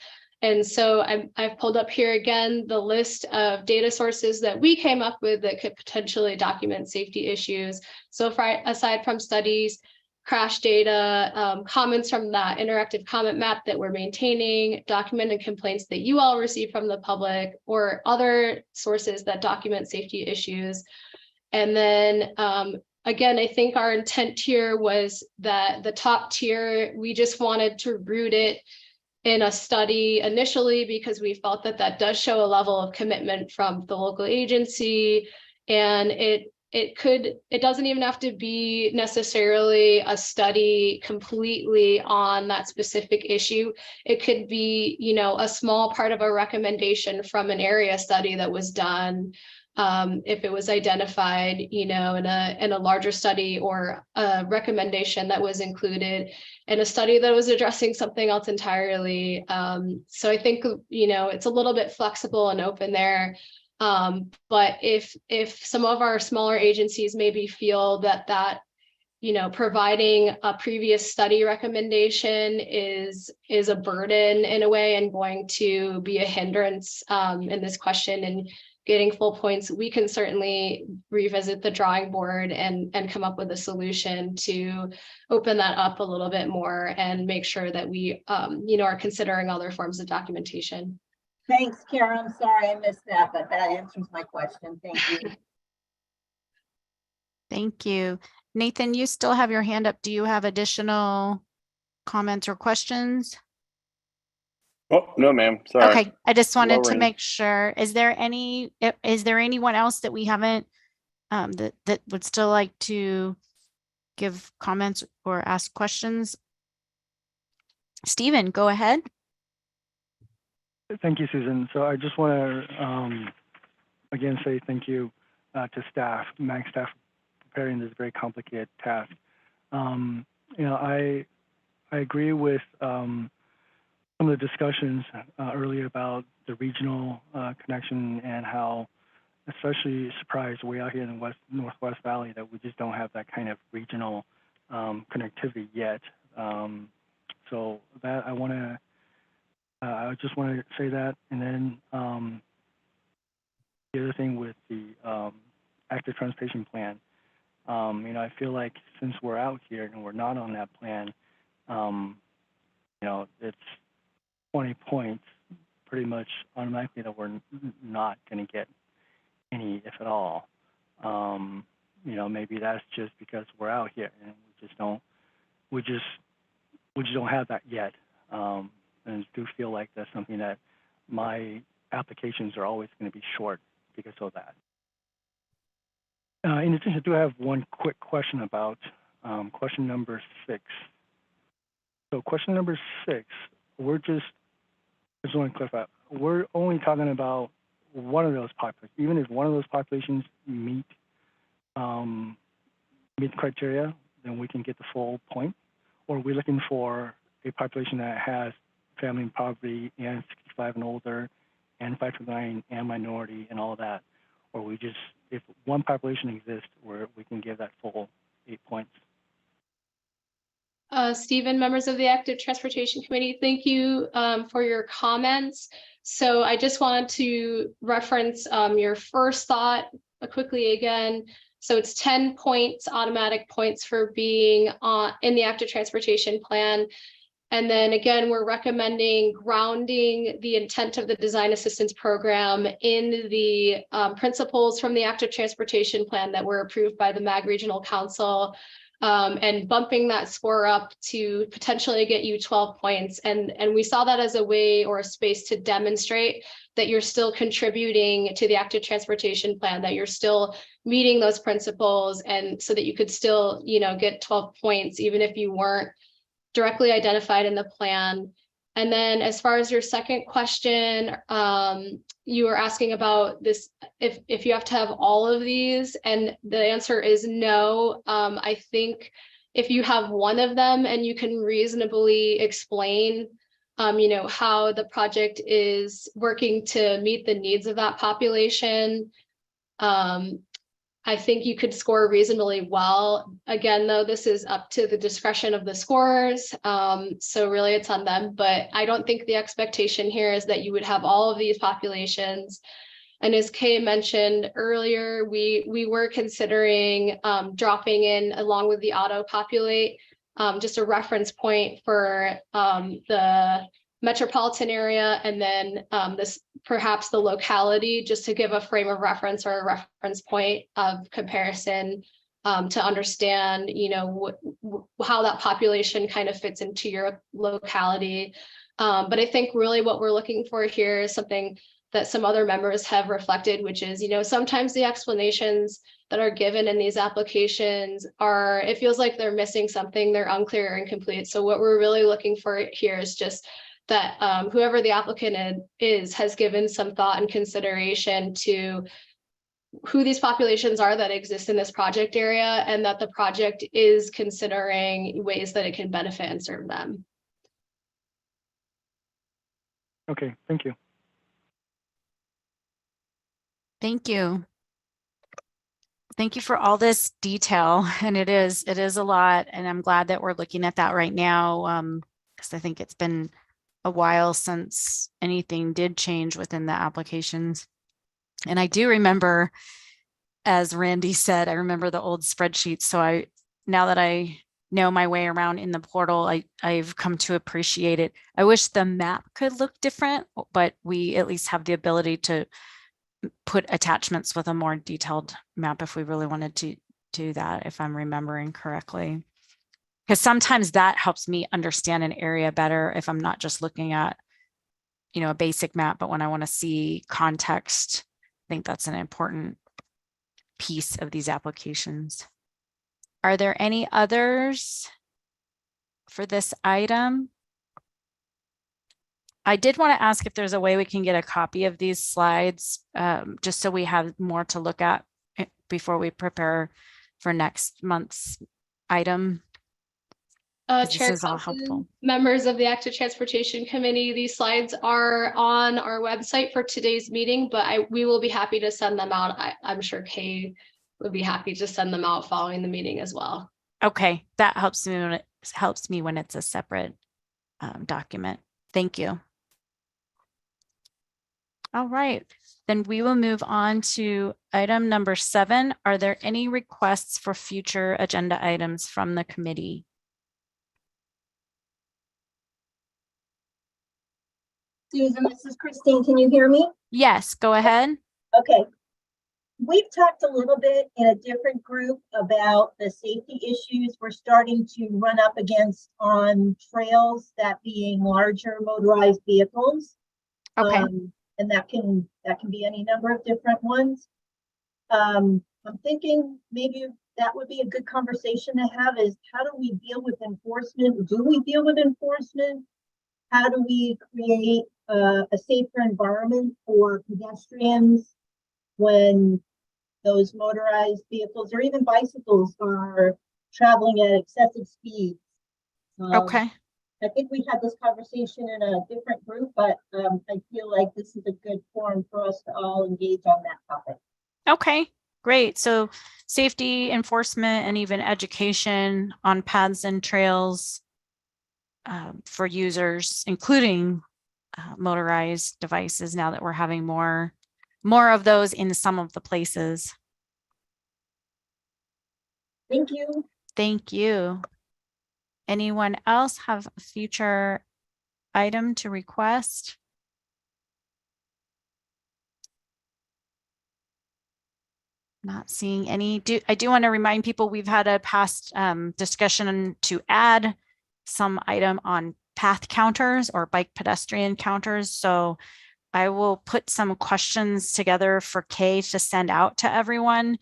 And so I've pulled up here again the list of data sources that we came up with that could potentially document safety issues. So aside from studies, crash data, comments from that interactive comment map that we're maintaining, documented complaints that you all receive from the public, or other sources that document safety issues. And then again, I think our intent here was that the top tier, we just wanted to root it in a study initially, because we felt that that does show a level of commitment from the local agency, and it doesn't even have to be necessarily a study completely on that specific issue. It could be, a small part of a recommendation from an area study that was done, if it was identified, in a larger study, or a recommendation that was included in a study that was addressing something else entirely. So I think, it's a little bit flexible and open there. But if some of our smaller agencies maybe feel that providing a previous study recommendation is a burden in a way and going to be a hindrance in this question and getting full points. We can certainly revisit the drawing board and come up with a solution to open that up a little bit more and make sure that we are considering other forms of documentation. Thanks, Karen. I'm sorry I missed that, but that answers my question. Thank you. Thank you. Nathan, you still have your hand up. Do you have additional comments or questions? Oh, no, ma'am. Sorry. Okay, I just wanted to Lowering. make sure. Is there anyone else that we haven't that would still like to give comments or ask questions? Stephen, go ahead. Thank you, Susan. So I just want to again say thank you to staff, MAG staff, preparing this very complicated task. I agree with some of the discussions earlier about the regional connection and how, especially surprised way out here in the Northwest Valley, that we just don't have that kind of regional connectivity yet. So that I just want to say that. And then the other thing with the active transportation plan, I feel like since we're out here and we're not on that plan, it's 20 points pretty much automatically that we're not going to get any, if at all. Maybe that's just because we're out here and we just don't have that yet. And I do feel like that's something that my applications are always going to be short because of that. In addition, I do have one quick question about question number 6. So question number 6, I just want to clarify, we're only talking about one of those populations. Even if one of those populations meet criteria, then we can get the full point? Or are we looking for a population that has family and poverty and 65 and older and 529 and minority and all of that? Or if one population exists where we can give that full 8 points? Stephen, members of the Active Transportation Committee, thank you for your comments. So I just wanted to reference your first thought quickly again. So it's 10 points, automatic points for being in the Active Transportation Plan. And then again, we're recommending grounding the intent of the Design Assistance Program in the principles from the Active Transportation Plan that were approved by the MAG Regional Council, and bumping that score up to potentially get you 12 points. And we saw that as a way or a space to demonstrate that you're still contributing to the Active Transportation Plan, that you're still meeting those principles, and so that you could still, get 12 points, even if you weren't directly identified in the plan. And then as far as your second question, you were asking about this, if you have to have all of these, and the answer is no. I think if you have one of them and you can reasonably explain, how the project is working to meet the needs of that population, I think you could score reasonably well. Again, though, this is up to the discretion of the scorers. So really it's on them, but I don't think the expectation here is that you would have all of these populations. And as Kay mentioned earlier, we were considering dropping in, along with the auto populate, just a reference point for the metropolitan area, and then perhaps the locality, just to give a frame of reference or a reference point of comparison, to understand, how that population kind of fits into your locality. But I think really what we're looking for here is something that some other members have reflected, which is, sometimes the explanations that are given in these applications it feels like they're missing something, they're unclear or incomplete. So what we're really looking for here is just that whoever the applicant is has given some thought and consideration to who these populations are that exist in this project area, and that the project is considering ways that it can benefit and serve them. Okay, thank you. Thank you. Thank you for all this detail. And it is a lot. And I'm glad that we're looking at that right now. Because I think it's been a while since anything did change within the applications. And I do remember, as Randy said, I remember the old spreadsheets. So now that I know my way around in the portal, I've come to appreciate it. I wish the map could look different, but we at least have the ability to put attachments with a more detailed map if we really wanted to do that, if I'm remembering correctly. Because sometimes that helps me understand an area better if I'm not just looking at, a basic map, but when I want to see context, I think that's an important piece of these applications. Are there any others for this item? I did want to ask if there's a way we can get a copy of these slides, just so we have more to look at before we prepare for next month's item. Chair is all Thompson, helpful. members of the Active Transportation Committee, these slides are on our website for today's meeting, but we will be happy to send them out. I'm sure Kay would be happy to send them out following the meeting as well. Okay, that helps me when it's a separate document. Thank you. All right, then we will move on to item number 7. Are there any requests for future agenda items from the committee? Susan, this is Christine. Can you hear me? Yes, go ahead. Okay. We've talked a little bit in a different group about the safety issues we're starting to run up against on trails, that being larger motorized vehicles. Okay. And that can be any number of different ones. I'm thinking maybe that would be a good conversation to have, is how do we deal with enforcement? Do we deal with enforcement? How do we create a safer environment for pedestrians when those motorized vehicles or even bicycles are traveling at excessive speeds? Okay. I think we had this conversation in a different group, but I feel like this is a good forum for us to all engage on that topic. Okay, great. So safety, enforcement, and even education on paths and trails for users, including motorized devices, now that we're having more of those in some of the places. Thank you. Thank you. Anyone else have a future item to request? Not seeing any. I do want to remind people we've had a past discussion to add some item on path counters or bike pedestrian counters. So I will put some questions together for Kay to send out to everyone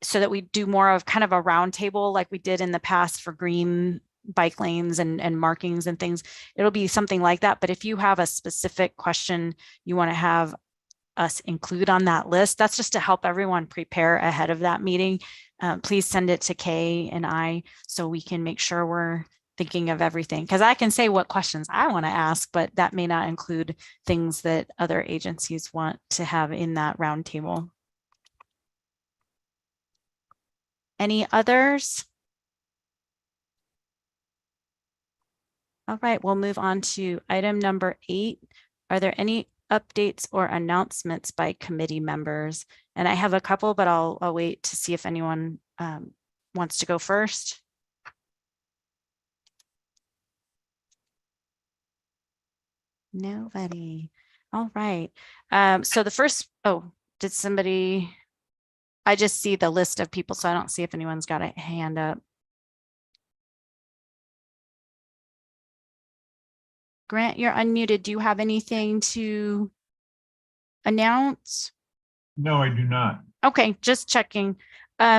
so that we do more of kind of a roundtable like we did in the past for green bike lanes and markings and things. It'll be something like that. But if you have a specific question you want to have us include on that list, that's just to help everyone prepare ahead of that meeting. Please send it to Kay and I so we can make sure we're thinking of everything, because I can say what questions I want to ask, but that may not include things that other agencies want to have in that roundtable. Any others? All right, we'll move on to item number 8. Are there any updates or announcements by committee members? And I have a couple, but I'll wait to see if anyone wants to go first. Nobody. All right. So the first, did somebody, I just see the list of people, so I don't see if anyone's got a hand up. Grant, you're unmuted. Do you have anything to announce? No, I do not. Okay, just checking.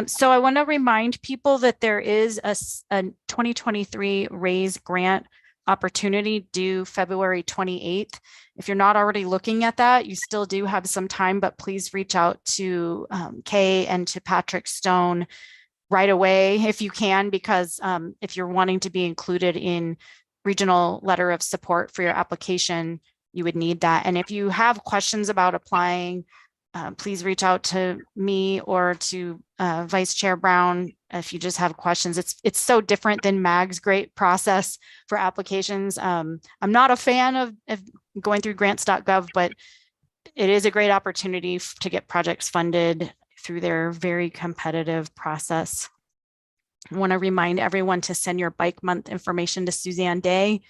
So I want to remind people that there is a 2023 RAISE grant opportunity due February 28th. If you're not already looking at that, you still do have some time, but please reach out to Kay and to Patrick Stone right away if you can, because if you're wanting to be included in regional letter of support for your application, you would need that. And if you have questions about applying, please reach out to me or to Vice Chair Brown if you just have questions. It's so different than MAG's great process for applications. I'm not a fan of going through grants.gov, but it is a great opportunity to get projects funded through their very competitive process. I want to remind everyone to send your bike month information to Suzanne Day,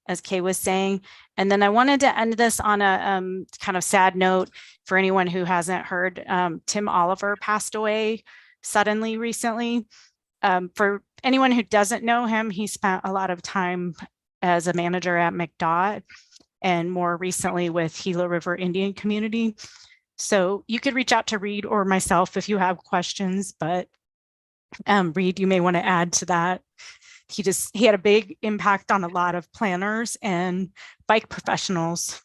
as Kay was saying. And then I wanted to end this on a kind of sad note for anyone who hasn't heard. Tim Oliver passed away suddenly recently. For anyone who doesn't know him, he spent a lot of time as a manager at McDot and more recently with Gila River Indian Community. So you could reach out to Reed or myself if you have questions, but Reed, you may want to add to that. He had a big impact on a lot of planners and bike professionals.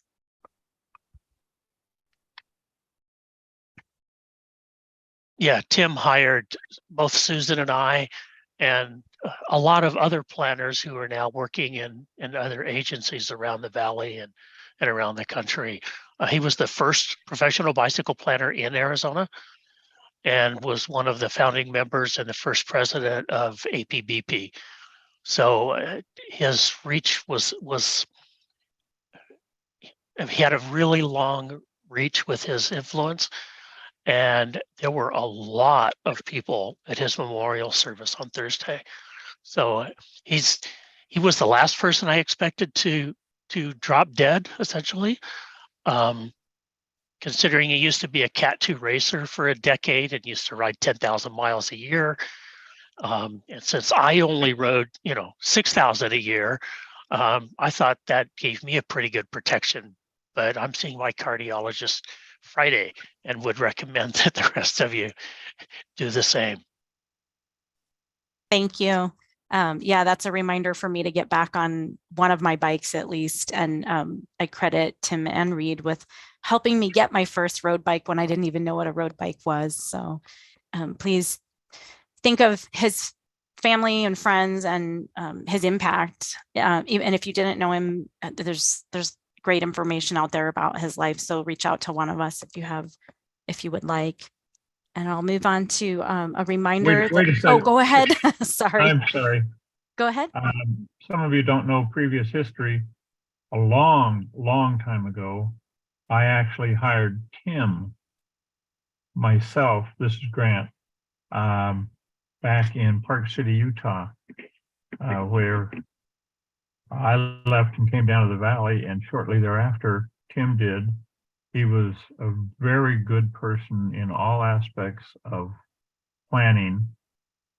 Yeah, Tim hired both Susan and I and a lot of other planners who are now working in other agencies around the valley and around the country. He was the first professional bicycle planner in Arizona and was one of the founding members and the first president of APBP. So his reach he had a really long reach with his influence. And there were a lot of people at his memorial service on Thursday. So he was the last person I expected to drop dead, essentially. Considering he used to be a Cat 2 racer for a decade and used to ride 10,000 miles a year. And since I only rode, 6,000 a year, I thought that gave me a pretty good protection. But I'm seeing my cardiologist Friday and would recommend that the rest of you do the same. Thank you. Yeah, that's a reminder for me to get back on one of my bikes at least. And I credit Tim and Reed with helping me get my first road bike when I didn't even know what a road bike was. So please think of his family and friends and his impact. And if you didn't know him, there's great information out there about his life. So reach out to one of us if you would like. And I'll move on to a reminder. Wait a second. Oh, go ahead. Sorry. I'm sorry. Go ahead. Some of you don't know previous history. A long, long time ago, I actually hired Tim myself. This is Grant, back in Park City, Utah, where I left and came down to the valley, and shortly thereafter, Tim did. He was a very good person in all aspects of planning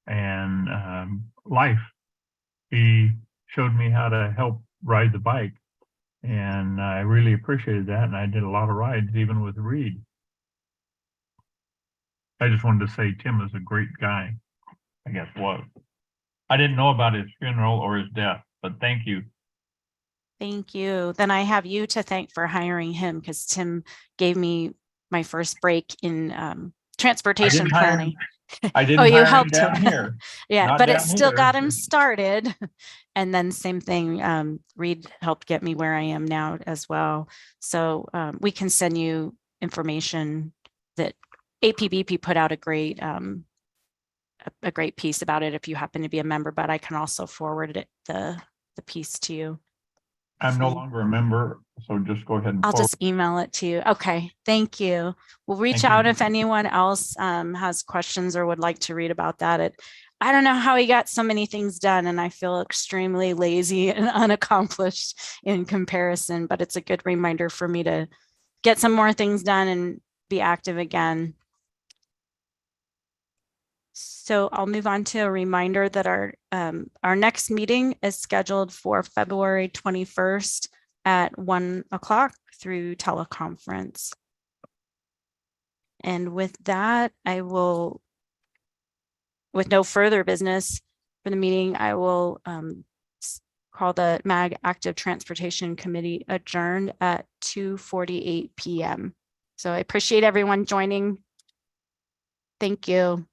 and life. He showed me how to help ride the bike, and I really appreciated that, and I did a lot of rides, even with Reed. I just wanted to say Tim is a great guy, I guess was. I didn't know about his funeral or his death, but thank you. Thank you. Then I have you to thank for hiring him because Tim gave me my first break in transportation planning. I didn't oh, you hire helped him down him. here. Yeah, Not but it down still here. got him started. And then same thing, Reed helped get me where I am now as well. So we can send you information that APBP put out a great piece about it if you happen to be a member, but I can also forward it, the piece to you. I'm no longer a member, so just go ahead and I'll forward. just email it to you. Okay, thank you. We'll reach Thank you. out if anyone else has questions or would like to read about that. I don't know how he got so many things done, and I feel extremely lazy and unaccomplished in comparison, but it's a good reminder for me to get some more things done and be active again. So I'll move on to a reminder that our next meeting is scheduled for February 21st at 1 o'clock through teleconference. And with that, with no further business for the meeting, I will call the MAG Active Transportation Committee adjourned at 2:48 p.m. So I appreciate everyone joining. Thank you.